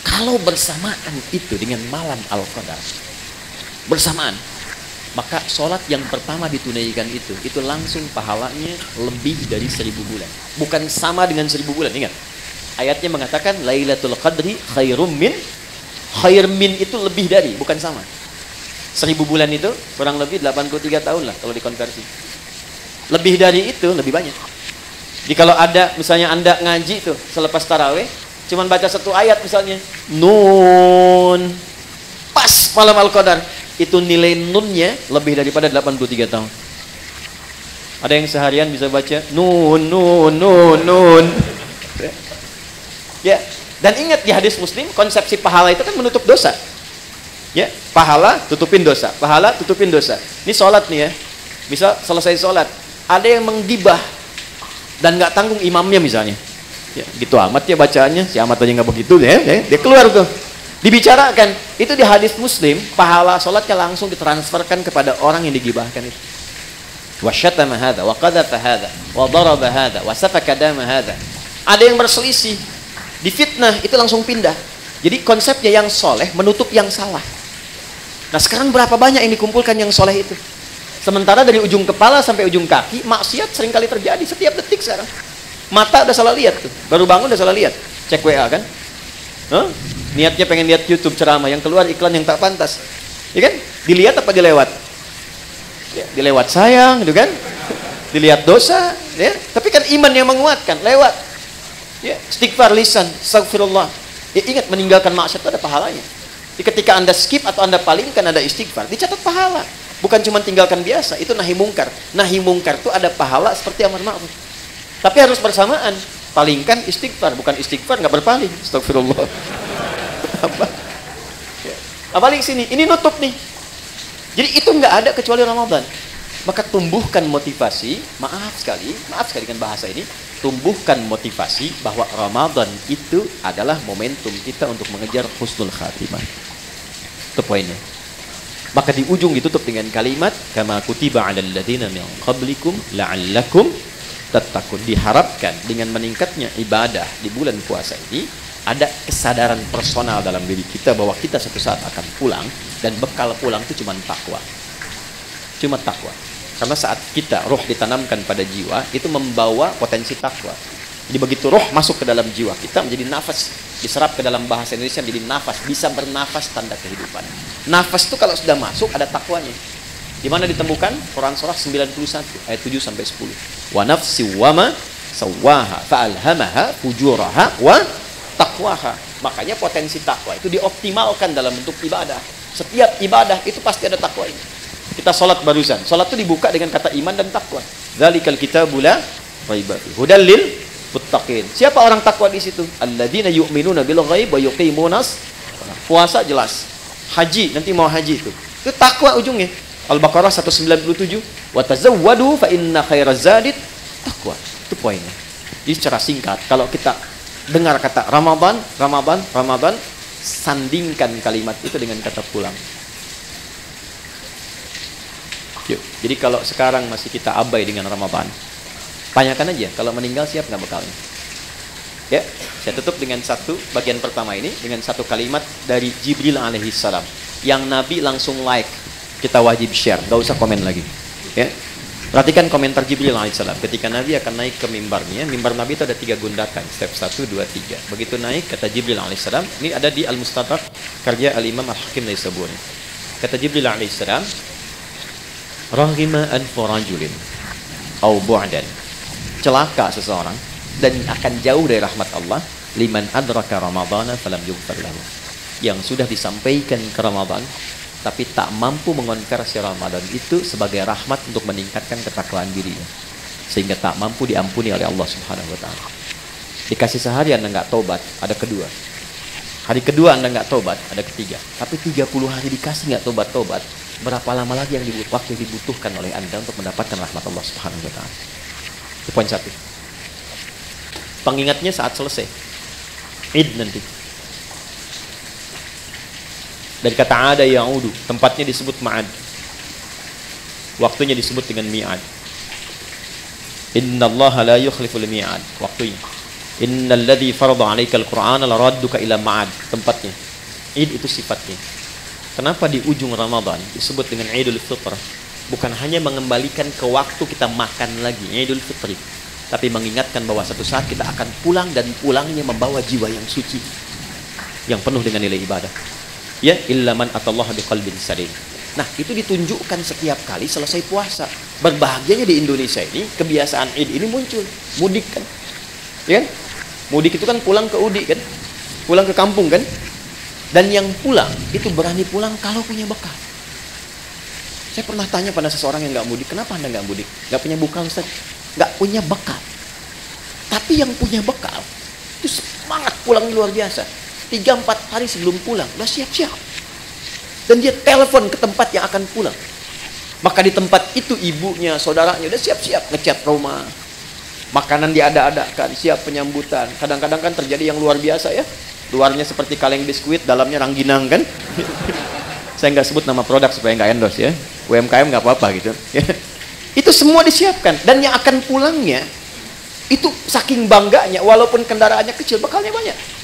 Kalau bersamaan itu dengan malam Al-Qadar, bersamaan, maka sholat yang pertama ditunaikan itu langsung pahalanya lebih dari 1000 bulan. Bukan sama dengan 1000 bulan, ingat. Ayatnya mengatakan Lailatul Qadri khairum min, khair min itu lebih dari, bukan sama. 1000 bulan itu kurang lebih 83 tahun lah kalau dikonversi. Lebih dari itu lebih banyak. Jadi kalau ada misalnya Anda ngaji tuh selepas tarawih, cuman baca satu ayat misalnya, Nun, pas malam Al-Qadar, itu nilai nunnya lebih daripada 83 tahun. Ada yang seharian bisa baca Nun, Nun, Nun, Nun. Ya, dan ingat di hadis Muslim, konsepsi pahala itu kan menutup dosa. Ya, pahala tutupin dosa, pahala tutupin dosa. Ini sholat nih ya, bisa selesai sholat, ada yang menggibah dan nggak tanggung imamnya misalnya, ya, gitu amat ya bacaannya, si amat aja nggak begitu ya, dia keluar tuh, dibicarakan, itu di hadis Muslim, pahala sholatnya langsung ditransferkan kepada orang yang digibahkan itu. Wa syatama hadza, wa qadhafa hadza, wa daraba hadza, wa safaka dama hadza. Ada yang berselisih, difitnah, itu langsung pindah. Jadi konsepnya yang soleh menutup yang salah. Nah sekarang berapa banyak yang dikumpulkan yang soleh itu? Sementara dari ujung kepala sampai ujung kaki, maksiat sering kali terjadi setiap detik sekarang. Mata udah salah lihat tuh, baru bangun udah salah lihat. Cek WA kan? Niatnya pengen lihat YouTube ceramah, yang keluar iklan yang tak pantas. Ya kan? Dilihat apa dilewat? Ya, dilewat sayang, gitu kan? Dilihat dosa, ya. Tapi kan iman yang menguatkan, lewat. Ya, istighfar lisan, astagfirullah. Ya, ingat meninggalkan maksiat itu ada pahalanya. Jadi ketika Anda skip atau Anda palingkan ada istighfar, dicatat pahala. Bukan cuma tinggalkan biasa, itu nahi mungkar. Nahi mungkar itu ada pahala seperti amar ma'ruf. Tapi harus bersamaan. Palingkan istighfar, bukan istighfar nggak berpaling. Astagfirullah. Apa? Ya. Apalagi sini, ini nutup nih. Jadi itu nggak ada kecuali Ramadan. Maka tumbuhkan motivasi, maaf sekali dengan bahasa ini, tumbuhkan motivasi bahwa Ramadan itu adalah momentum kita untuk mengejar husnul khatimah. Itu poinnya. Maka di ujung ditutup dengan kalimat kama kutiba 'alal ladzina min qablikum la'allakum tattaqun. Diharapkan dengan meningkatnya ibadah di bulan puasa ini ada kesadaran personal dalam diri kita bahwa kita suatu saat akan pulang, dan bekal pulang itu cuma takwa. Cuma takwa. Karena saat kita roh ditanamkan pada jiwa, itu membawa potensi takwa. Jadi begitu roh masuk ke dalam jiwa kita menjadi nafas, diserap ke dalam bahasa Indonesia menjadi nafas, bisa bernafas tanda kehidupan. Nafas itu kalau sudah masuk ada takwanya. Di mana ditemukan? Quran surah 91 ayat 7 sampai 10. Wa nafsi wama sawaha fa'alhamaha fujuraha wa taqwaha. Makanya potensi takwa itu dioptimalkan dalam bentuk ibadah. Setiap ibadah itu pasti ada takwa ini. Kita sholat barusan. Sholat itu dibuka dengan kata iman dan takwa. Dzalikal kitabul la raiba fihi hudal lil muttaqin. Siapa orang takwa di situ? Alladzina yu'minuna bil ghaib wa yuqimunas. Puasa jelas. Haji, nanti mau haji itu. Itu takwa ujungnya. Al-Baqarah 197, wa tazawwadu fa inna khairaz zadit taqwa. Itu poinnya. Jadi secara singkat, kalau kita dengar kata Ramadan, sandingkan kalimat itu dengan kata pulang. Yuk. Jadi kalau sekarang masih kita abai dengan Ramadan, tanyakan aja kalau meninggal siap nggak bekalnya. Ya, saya tutup dengan satu bagian pertama ini dengan satu kalimat dari Jibril alaihissalam yang Nabi langsung like. Kita wajib share, nggak usah komen lagi. Ya, perhatikan komentar Jibril alaihissalam ketika Nabi akan naik ke mimbarnya. Mimbar Nabi itu ada 3 gundakan, step 1, 2, 3. Begitu naik, kata Jibril alaihissalam, ini ada di Al-Mustadrak karya Al-Imam Al-Hakim Naisaburi. Kata Jibril alaihissalam, raghima anfu rajulin au bu'dan, celaka seseorang dan akan jauh dari rahmat Allah, liman adraka ramadhana falam yughfar lahu, yang sudah disampaikan ke Ramadan tapi tak mampu mengonversi Ramadan itu sebagai rahmat untuk meningkatkan ketakwaan dirinya, sehingga tak mampu diampuni oleh Allah Subhanahu wa taala. Dikasih sehari Anda nggak tobat, ada kedua. Hari kedua Anda nggak tobat, ada ketiga. Tapi 30 hari dikasih nggak tobat-tobat, berapa lama lagi yang waktu yang dibutuhkan oleh Anda untuk mendapatkan rahmat Allah Subhanahu wa taala? Itu poin 1. Pengingatnya saat selesai Id nanti. Dari kata ada ya'udu, tempatnya disebut ma'ad, waktunya disebut dengan mi'ad. Innallaha la yukhliful mi'ad, waktunya. Innal ladzi farada 'alaikal qur'ana laradduka ila ma'ad, tempatnya. Id itu sifatnya. Kenapa di ujung Ramadan disebut dengan Idul Fitr? Bukan hanya mengembalikan ke waktu kita makan lagi, Idul Fitri, tapi mengingatkan bahwa satu saat kita akan pulang, dan pulangnya membawa jiwa yang suci, yang penuh dengan nilai ibadah. Ya, illa man atallaha biqalbin salim. Nah, itu ditunjukkan setiap kali selesai puasa. Berbahagianya di Indonesia ini, kebiasaan Id ini muncul. Mudik kan? Ya kan? Mudik itu kan pulang ke Udi kan? Pulang ke kampung kan? Dan yang pulang, itu berani pulang kalau punya bekal. Saya pernah tanya pada seseorang yang nggak mudik, kenapa Anda nggak mudik? Nggak punya bekal, Ustaz? Nggak punya bekal. Tapi yang punya bekal, itu semangat pulang luar biasa. 3-4 hari sebelum pulang udah siap-siap, dan dia telepon ke tempat yang akan pulang. Maka di tempat itu ibunya, saudaranya udah siap-siap ngecat rumah, makanan diada-adakan, siap penyambutan. Kadang-kadang kan terjadi yang luar biasa ya, luarnya seperti kaleng biskuit, dalamnya rangginang kan. Saya nggak sebut nama produk supaya nggak endorse ya, UMKM nggak apa-apa gitu. Itu semua disiapkan, dan yang akan pulangnya itu saking bangganya, walaupun kendaraannya kecil, bekalnya banyak.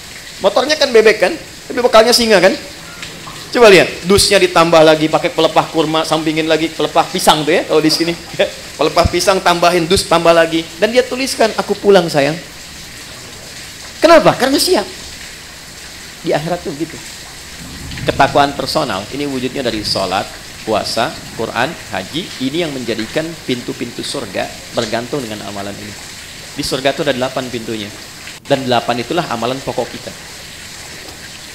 Motornya kan bebek kan, tapi bekalnya singa kan. Coba lihat, dusnya ditambah lagi pakai pelepah kurma, sampingin lagi pelepah pisang tuh ya, kalau di sini. Pelepah pisang tambahin dus, tambah lagi, dan dia tuliskan, aku pulang sayang. Kenapa? Karena siap. Di akhirat tuh gitu. Ketakwaan personal ini wujudnya dari sholat, puasa, Quran, haji. Ini yang menjadikan pintu-pintu surga bergantung dengan amalan ini. Di surga itu ada 8 pintunya. Dan 8 itulah amalan pokok kita.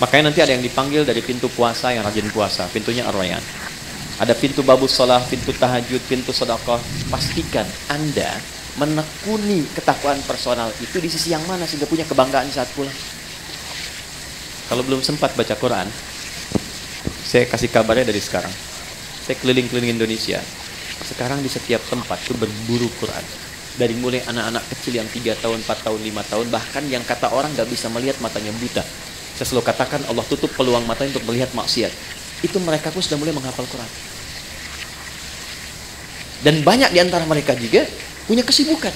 Makanya nanti ada yang dipanggil dari pintu puasa, yang rajin puasa, pintunya Ar-Rayyan. Ada pintu babus sholah, pintu tahajud, pintu sedekah. Pastikan Anda menekuni ketakwaan personal itu di sisi yang mana sehingga punya kebanggaan saat pulang. Kalau belum sempat baca Quran, saya kasih kabarnya dari sekarang. Saya keliling-keliling Indonesia. Sekarang di setiap tempat itu berburu Quran. Dari mulai anak-anak kecil yang 3 tahun, 4 tahun, 5 tahun, bahkan yang kata orang gak bisa melihat, matanya buta. Saya selalu katakan Allah tutup peluang matanya untuk melihat maksiat. Itu mereka pun sudah mulai menghafal Quran. Dan banyak di antara mereka juga punya kesibukan.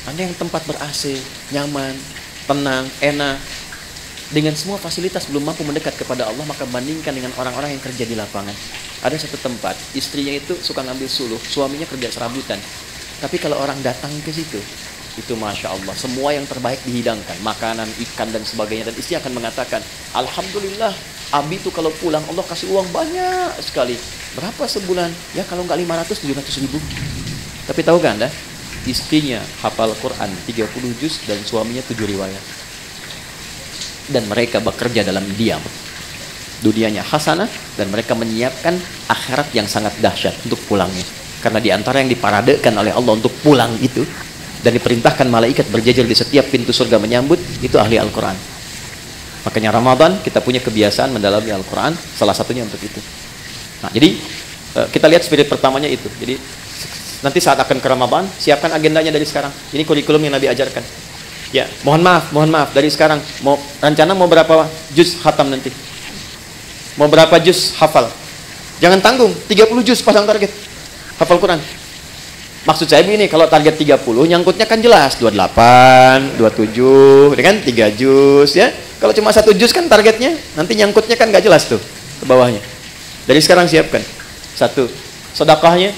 Anda yang tempat ber-AC, nyaman, tenang, enak, dengan semua fasilitas belum mampu mendekat kepada Allah, maka bandingkan dengan orang-orang yang kerja di lapangan. Ada satu tempat, istrinya itu suka ngambil suluh, suaminya kerja serabutan. Tapi kalau orang datang ke situ, itu Masya Allah, semua yang terbaik dihidangkan, makanan, ikan dan sebagainya. Dan istri akan mengatakan, Alhamdulillah, Abi tuh kalau pulang Allah kasih uang banyak sekali. Berapa sebulan? Ya kalau nggak 500, 700 ribu. Tapi tahu kan Anda, istrinya hafal Quran 30 juz dan suaminya 7 riwayat. Dan mereka bekerja dalam diam. Dunianya hasanah, dan mereka menyiapkan akhirat yang sangat dahsyat untuk pulangnya. Karena di antara yang diparadekan oleh Allah untuk pulang itu, dan diperintahkan malaikat berjajar di setiap pintu surga menyambut, itu ahli Al-Quran. Makanya Ramadan kita punya kebiasaan mendalami Al-Quran, salah satunya untuk itu. Nah, jadi kita lihat spirit pertamanya itu. Jadi nanti saat akan ke Ramadan, siapkan agendanya dari sekarang. Ini kurikulum yang Nabi ajarkan. Ya, mohon maaf dari sekarang. Rencana mau berapa juz khatam nanti? Mau berapa juz hafal? Jangan tanggung, 30 juz pasang target hafal Quran. Maksud saya begini, kalau target 30, nyangkutnya kan jelas 28, 27, kan 3 juz ya. Kalau cuma 1 juz kan targetnya, nanti nyangkutnya kan nggak jelas tuh ke bawahnya. Dari sekarang siapkan. 1, sedekahnya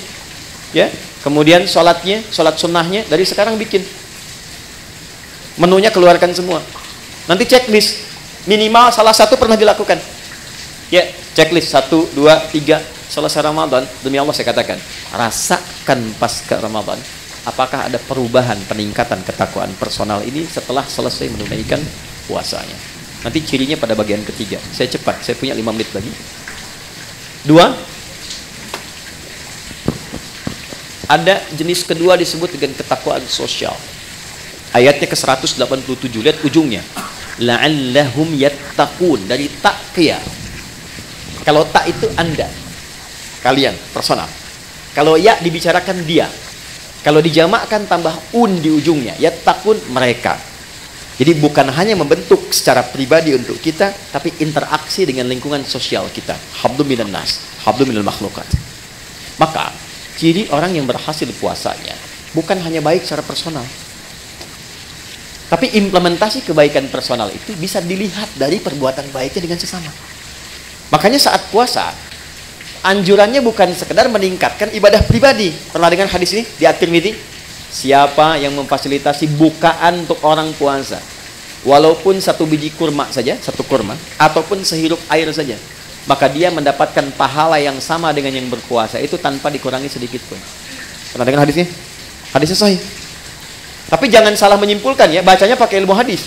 ya. Kemudian sholatnya, sholat sunnahnya dari sekarang bikin. Menunya keluarkan semua. Nanti checklist, minimal salah satu pernah dilakukan. Ya, checklist 1, 2, 3. Selesai Ramadan, demi Allah saya katakan, rasakan pasca Ramadan, apakah ada perubahan, peningkatan ketakwaan personal ini setelah selesai menunaikan puasanya. Nanti cirinya pada bagian ketiga. Saya cepat, saya punya 5 menit lagi. 2, ada jenis kedua disebut dengan ketakwaan sosial. Ayatnya ke 187, lihat ujungnya. La'allahum yattaqun, dari taqiyah. Kalau tak itu Anda, kalian, personal. Kalau ya dibicarakan dia. Kalau dijamakkan tambah di ujungnya, yattaqun, mereka. Jadi bukan hanya membentuk secara pribadi untuk kita, tapi interaksi dengan lingkungan sosial kita. Hablu minan nas, hablu minal makhlukat. Maka ciri orang yang berhasil puasanya bukan hanya baik secara personal, tapi implementasi kebaikan personal itu bisa dilihat dari perbuatan baiknya dengan sesama. Makanya saat puasa, anjurannya bukan sekedar meningkatkan ibadah pribadi. Pernah dengar hadis ini di At-Tirmidzi? Siapa yang memfasilitasi bukaan untuk orang puasa, walaupun 1 biji kurma saja, 1 kurma, ataupun sehirup air saja, maka dia mendapatkan pahala yang sama dengan yang berpuasa itu tanpa dikurangi sedikit pun. Pernah dengar hadisnya? Hadisnya sahih. Tapi jangan salah menyimpulkan ya, bacanya pakai ilmu hadis.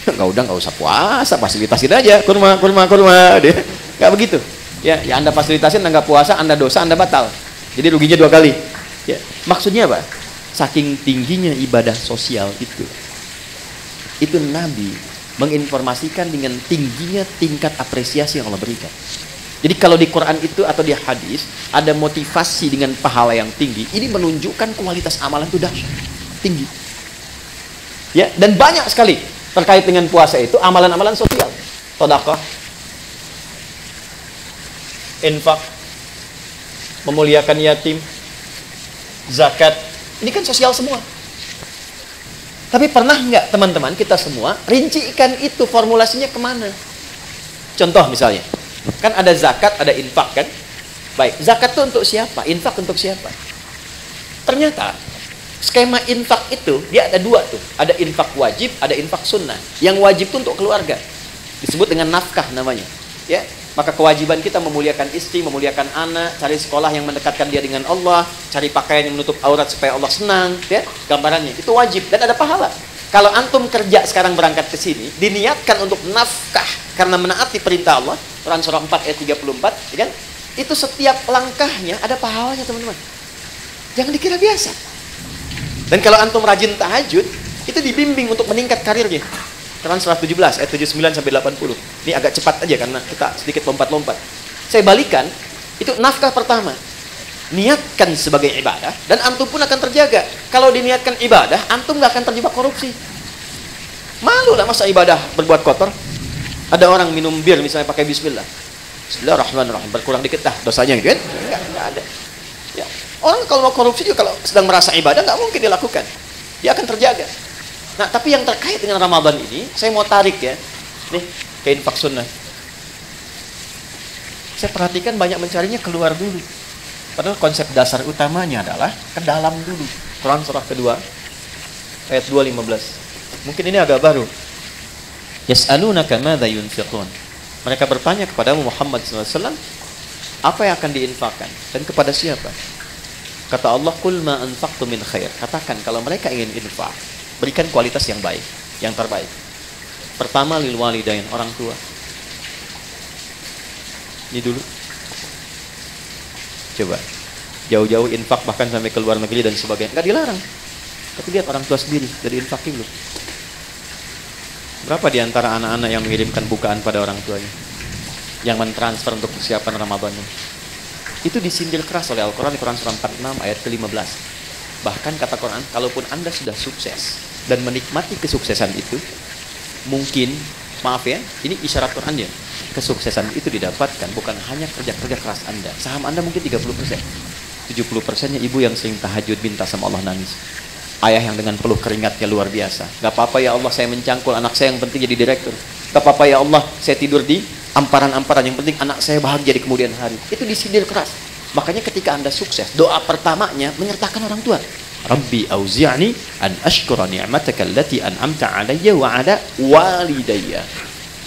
Nggak usah puasa, fasilitasin aja kurma. Nggak begitu. Ya Anda fasilitasin, Anda nggak puasa, Anda dosa, Anda batal. Jadi ruginya 2 kali. Ya, maksudnya apa? Saking tingginya ibadah sosial itu Nabi menginformasikan dengan tingginya tingkat apresiasi yang Allah berikan. Jadi kalau di Quran itu atau di hadis ada motivasi dengan pahala yang tinggi, ini menunjukkan kualitas amalan itu dahsyat, tinggi. Ya, dan banyak sekali terkait dengan puasa itu amalan-amalan sosial. Sedekah, infak, memuliakan yatim, zakat, ini kan sosial semua. Tapi pernah nggak teman-teman kita semua rincikan itu formulasinya kemana? Contoh misalnya, kan ada zakat, ada infak kan? Baik, zakat itu untuk siapa? Infak untuk siapa? Ternyata skema infak itu dia ada 2 tuh, ada infak wajib, ada infak sunnah. Yang wajib itu untuk keluarga, disebut dengan nafkah namanya. Ya, maka kewajiban kita memuliakan istri, memuliakan anak, cari sekolah yang mendekatkan dia dengan Allah, cari pakaian yang menutup aurat supaya Allah senang, ya, gambarannya. Itu wajib dan ada pahala. Kalau antum kerja sekarang berangkat ke sini, diniatkan untuk nafkah karena menaati perintah Allah, Quran surah 4 ayat 34, ya kan? Itu setiap langkahnya ada pahalanya, teman-teman. Jangan dikira biasa. Dan kalau antum rajin tahajud, itu dibimbing untuk meningkat karirnya. Quran surah 17 ayat 79 sampai 80. Ini agak cepat aja karena kita sedikit lompat-lompat. Saya balikan, itu nafkah pertama. Niatkan sebagai ibadah dan antum pun akan terjaga. Kalau diniatkan ibadah, antum nggak akan terjebak korupsi. Malu lah masa ibadah berbuat kotor. Ada orang minum bir misalnya pakai bismillah. Bismillahirrahmanirrahim, berkurang dikit dah dosanya gitu kan? Enggak ada. Ya. Orang kalau mau korupsi juga kalau sedang merasa ibadah nggak mungkin dilakukan. Dia akan terjaga. Nah, tapi yang terkait dengan Ramadan ini, saya mau tarik ya. Nih, ke infak sunnah. Saya perhatikan banyak mencarinya keluar dulu. Padahal konsep dasar utamanya adalah ke dalam dulu. Quran surah kedua, ayat 2:15. Mungkin ini agak baru. Yas'alunaka madza yunfiqun. Mereka bertanya kepada Muhammad SAW, apa yang akan diinfakkan dan kepada siapa? Kata Allah, qul ma anfaqtum min khair. Katakan kalau mereka ingin infak, berikan kualitas yang baik, yang terbaik. Pertama, lil walidain, orang tua. Ini dulu. Coba jauh-jauh infak bahkan sampai ke luar negeri dan sebagainya, nggak dilarang. Tapi lihat orang tua sendiri dari infakin loh. Berapa di antara anak-anak yang mengirimkan bukaan pada orang tuanya, yang mentransfer untuk persiapan Ramadannya? Itu disindir keras oleh Al-Quran di Quran surah 46 ayat ke-15. Bahkan kata Quran, kalaupun Anda sudah sukses dan menikmati kesuksesan itu, mungkin, maaf ya, ini isyarat Qurannya, kesuksesan itu didapatkan bukan hanya kerja-kerja keras Anda. Saham Anda mungkin 30%. 70%-nya ibu yang sering tahajud minta sama Allah nangis. Ayah yang dengan peluh keringatnya luar biasa. Gak apa-apa ya Allah, saya mencangkul anak saya, yang penting jadi direktur. Gak apa-apa ya Allah, saya tidur di amparan-amparan, yang penting anak saya bahagia di kemudian hari. Itu disindir keras. Makanya ketika Anda sukses, doa pertamanya menyertakan orang tua. Rabbi auzi'ni an ashkura ni'mataka allati an'amta alayya wa ala walidayya.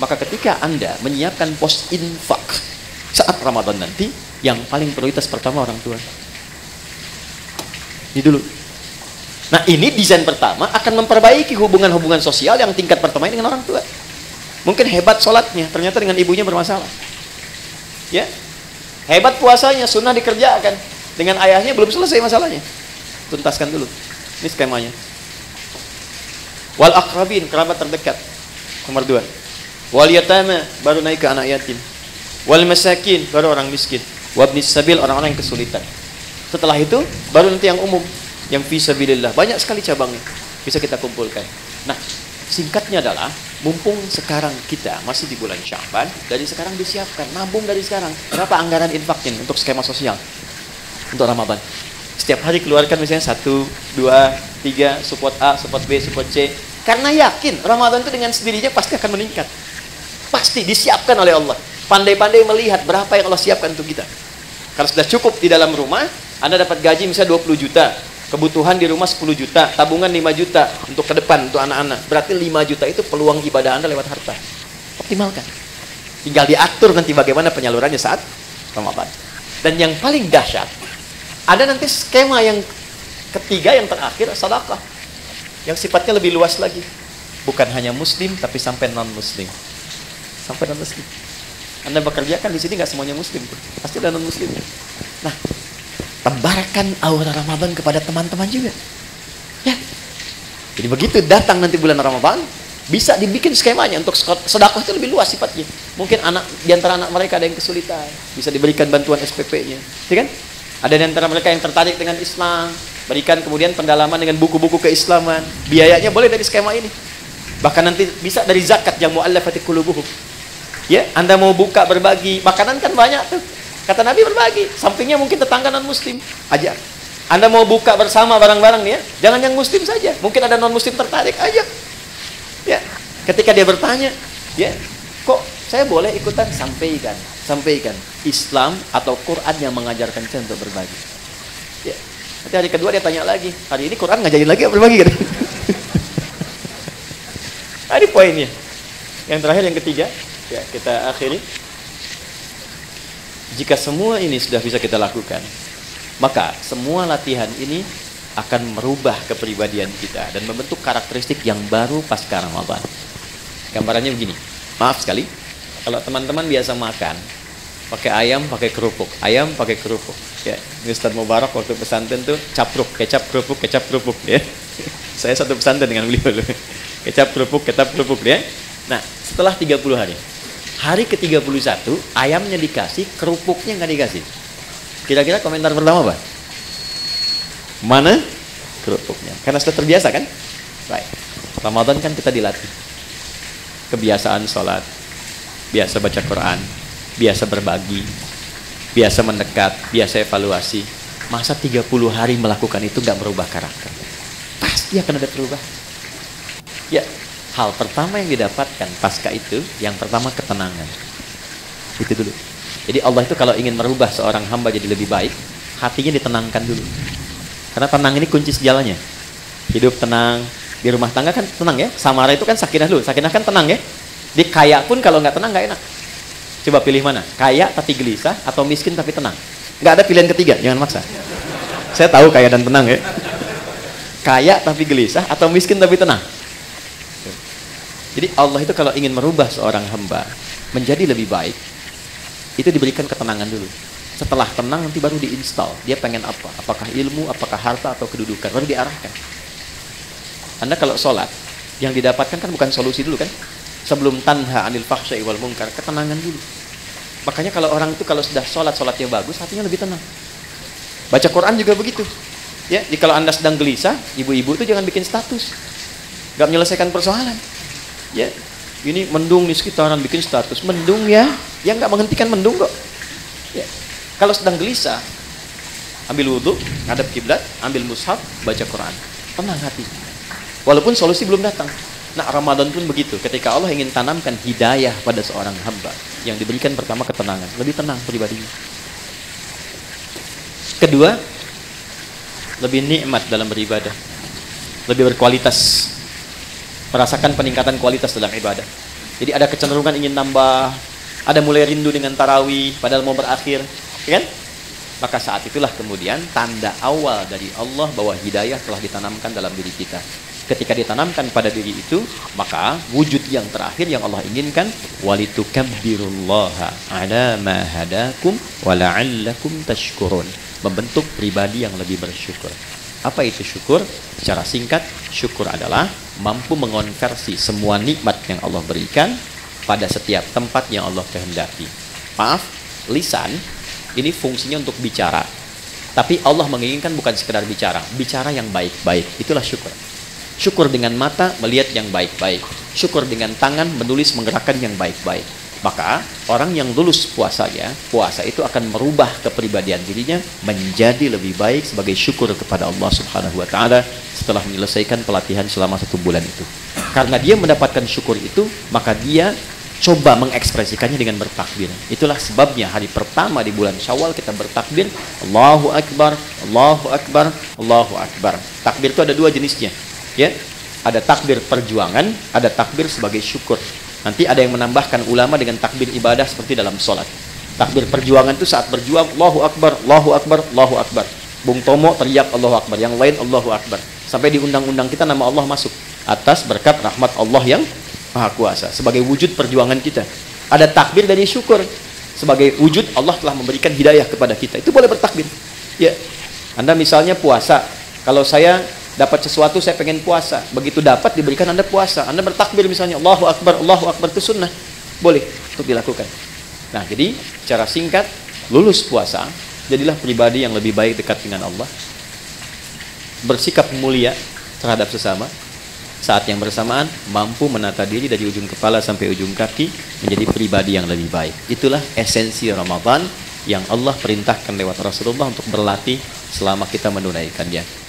Maka ketika Anda menyiapkan pos infak saat Ramadan nanti, yang paling prioritas pertama orang tua. Ini dulu. Nah, ini desain pertama akan memperbaiki hubungan-hubungan sosial yang tingkat pertama ini dengan orang tua. Mungkin hebat sholatnya, ternyata dengan ibunya bermasalah. Ya, hebat puasanya, sunnah dikerjakan, dengan ayahnya belum selesai masalahnya. Tuntaskan dulu. Ini skemanya. Wal aqrabin, kerabat terdekat. Nomor 2. Wal yatama, baru naik ke anak yatim. Wal masakin, baru orang miskin. Wabnis sabil, orang-orang yang kesulitan. Setelah itu, baru nanti yang umum, yang fisabilillah. Banyak sekali cabangnya, bisa kita kumpulkan. Nah, singkatnya adalah, mumpung sekarang kita masih di bulan Sya'ban, dari sekarang disiapkan, nabung dari sekarang. Berapa anggaran infaknya untuk skema sosial untuk Ramadan? Setiap hari keluarkan misalnya 1, 2, 3, support A, support B, support C. Karena yakin Ramadan itu dengan sendirinya pasti akan meningkat. Pasti disiapkan oleh Allah. Pandai-pandai melihat berapa yang Allah siapkan untuk kita. Kalau sudah cukup di dalam rumah, Anda dapat gaji misalnya 20 juta. Kebutuhan di rumah 10 juta, tabungan 5 juta untuk ke depan, untuk anak-anak. Berarti 5 juta itu peluang ibadah Anda lewat harta. Optimalkan. Tinggal diatur nanti bagaimana penyalurannya saat Ramadan. Dan yang paling dahsyat, ada nanti skema yang ketiga, yang terakhir, sedekah. Yang sifatnya lebih luas lagi. Bukan hanya muslim, tapi sampai non-muslim. Sampai non-muslim. Anda bekerja kan di sini nggak semuanya muslim. Pasti ada non-muslim. Nah, tebarkan aura Ramadan kepada teman-teman juga. Ya. Jadi begitu datang nanti bulan Ramadan, bisa dibikin skemanya untuk sedekah itu lebih luas sifatnya. Mungkin anak di antara anak mereka ada yang kesulitan, bisa diberikan bantuan SPP-nya. Ya kan? Ada di antara mereka yang tertarik dengan Islam, berikan kemudian pendalaman dengan buku-buku keislaman. Biayanya boleh dari skema ini. Bahkan nanti bisa dari zakat yang mu'allafati qulubuhum. Ya, Anda mau buka berbagi, makanan kan banyak tuh. Kata Nabi berbagi, sampingnya mungkin tetangga non-muslim, ajak. Anda mau buka bersama barang-barang nih ya, jangan yang muslim saja. Mungkin ada non-muslim tertarik, ajak. Ya, ketika dia bertanya, ya, kok saya boleh ikutan? Sampaikan. Islam atau Quran yang mengajarkan saya untuk berbagi. Ya, nanti hari kedua dia tanya lagi, hari ini Quran ngajarin lagi berbagi kan? Ini poinnya. Yang terakhir, yang ketiga, ya kita akhiri. Jika semua ini sudah bisa kita lakukan, maka semua latihan ini akan merubah kepribadian kita dan membentuk karakteristik yang baru pasca Ramadan. Gambarannya begini, maaf sekali, kalau teman-teman biasa makan pakai ayam, pakai kerupuk, ya, Ustaz Mubarak waktu pesantren tuh capruk, kecap kerupuk ya. Saya satu pesantren dengan beliau loh. Kecap kerupuk ya. Nah, setelah 30 hari, hari ke-31 ayamnya dikasih, kerupuknya nggak dikasih. Kira-kira komentar pertama apa? Mana kerupuknya? Karena sudah terbiasa kan? Baik. Ramadan kan kita dilatih. Kebiasaan sholat, biasa baca Quran, biasa berbagi, biasa mendekat, biasa evaluasi. Masa 30 hari melakukan itu nggak merubah karakter? Pasti akan ada perubahan. Ya, hal pertama yang didapatkan pasca itu, yang pertama ketenangan. Itu dulu. Jadi Allah itu kalau ingin merubah seorang hamba jadi lebih baik, hatinya ditenangkan dulu. Karena tenang ini kunci sejalannya. Hidup tenang, Di rumah tangga kan tenang ya. Samara itu kan sakinah dulu. Sakinah kan tenang ya. Di kaya pun kalau nggak tenang nggak enak. Coba pilih mana? Kaya tapi gelisah atau miskin tapi tenang? Nggak ada pilihan ketiga, jangan maksa. Saya tahu kaya dan tenang ya. Kaya tapi gelisah atau miskin tapi tenang? Jadi Allah itu kalau ingin merubah seorang hamba menjadi lebih baik, itu diberikan ketenangan dulu. Setelah tenang nanti baru diinstal. Dia pengen apa? Apakah ilmu, apakah harta, atau kedudukan? Baru diarahkan. Anda kalau sholat, yang didapatkan kan bukan solusi dulu kan? Sebelum tanha anil fahsya'i wal munkar, ketenangan dulu. Makanya kalau orang itu kalau sudah sholat, sholatnya bagus, hatinya lebih tenang. Baca Quran juga begitu. Ya, jadi kalau Anda sedang gelisah, ibu-ibu itu jangan bikin status. Gak menyelesaikan persoalan. Ya, ini mendung di sekitaran bikin status. Mendung ya, yang gak menghentikan mendung kok. Ya. Kalau sedang gelisah, ambil wudhu, ngadep kiblat, ambil mushaf, baca Quran. Tenang hati. Walaupun solusi belum datang. Nah, Ramadan pun begitu. Ketika Allah ingin tanamkan hidayah pada seorang hamba, yang diberikan pertama ketenangan, lebih tenang pribadinya. Kedua, lebih nikmat dalam beribadah, lebih berkualitas, merasakan peningkatan kualitas dalam ibadah. Jadi ada kecenderungan ingin nambah, ada mulai rindu dengan tarawih, padahal mau berakhir, kan? Maka saat itulah kemudian tanda awal dari Allah bahwa hidayah telah ditanamkan dalam diri kita. Ketika ditanamkan pada diri itu, maka wujud yang terakhir yang Allah inginkan, walitukabbirullaha ala ma hadakum wa la'allakum tashkurun. Membentuk pribadi yang lebih bersyukur. Apa itu syukur? Secara singkat, syukur adalah mampu mengonversi semua nikmat yang Allah berikan pada setiap tempat yang Allah kehendaki. Maaf, lisan ini fungsinya untuk bicara. Tapi Allah menginginkan bukan sekedar bicara, bicara yang baik-baik. Itulah syukur. Syukur dengan mata melihat yang baik-baik. Syukur dengan tangan menulis menggerakkan yang baik-baik. Maka orang yang lulus puasanya, puasa itu akan merubah kepribadian dirinya menjadi lebih baik sebagai syukur kepada Allah Subhanahu wa taala setelah menyelesaikan pelatihan selama 1 bulan itu. Karena dia mendapatkan syukur itu, maka dia coba mengekspresikannya dengan bertakbir. Itulah sebabnya hari pertama di bulan Syawal kita bertakbir, Allahu Akbar, Allahu Akbar, Allahu Akbar. Takbir itu ada 2 jenisnya. Ya, ada takbir perjuangan, ada takbir sebagai syukur. Nanti ada yang menambahkan ulama dengan takbir ibadah seperti dalam sholat. Takbir perjuangan itu saat berjuang, Allahu Akbar, Allahu Akbar, Allahu Akbar. Bung Tomo teriak Allahu Akbar, yang lain Allahu Akbar. Sampai di undang-undang kita nama Allah masuk. Atas berkat rahmat Allah yang Maha Kuasa. Sebagai wujud perjuangan kita. Ada takbir dari syukur. Sebagai wujud Allah telah memberikan hidayah kepada kita. Itu boleh bertakbir. Ya, Anda misalnya puasa. Kalau saya dapat sesuatu, saya pengen puasa. Begitu dapat, diberikan Anda puasa. Anda bertakbir misalnya, Allahu Akbar, itu sunnah. Boleh untuk dilakukan. Nah, jadi, cara singkat, lulus puasa, jadilah pribadi yang lebih baik dekat dengan Allah. Bersikap mulia terhadap sesama. Saat yang bersamaan, mampu menata diri dari ujung kepala sampai ujung kaki, menjadi pribadi yang lebih baik. Itulah esensi Ramadan yang Allah perintahkan lewat Rasulullah untuk berlatih selama kita menunaikannya.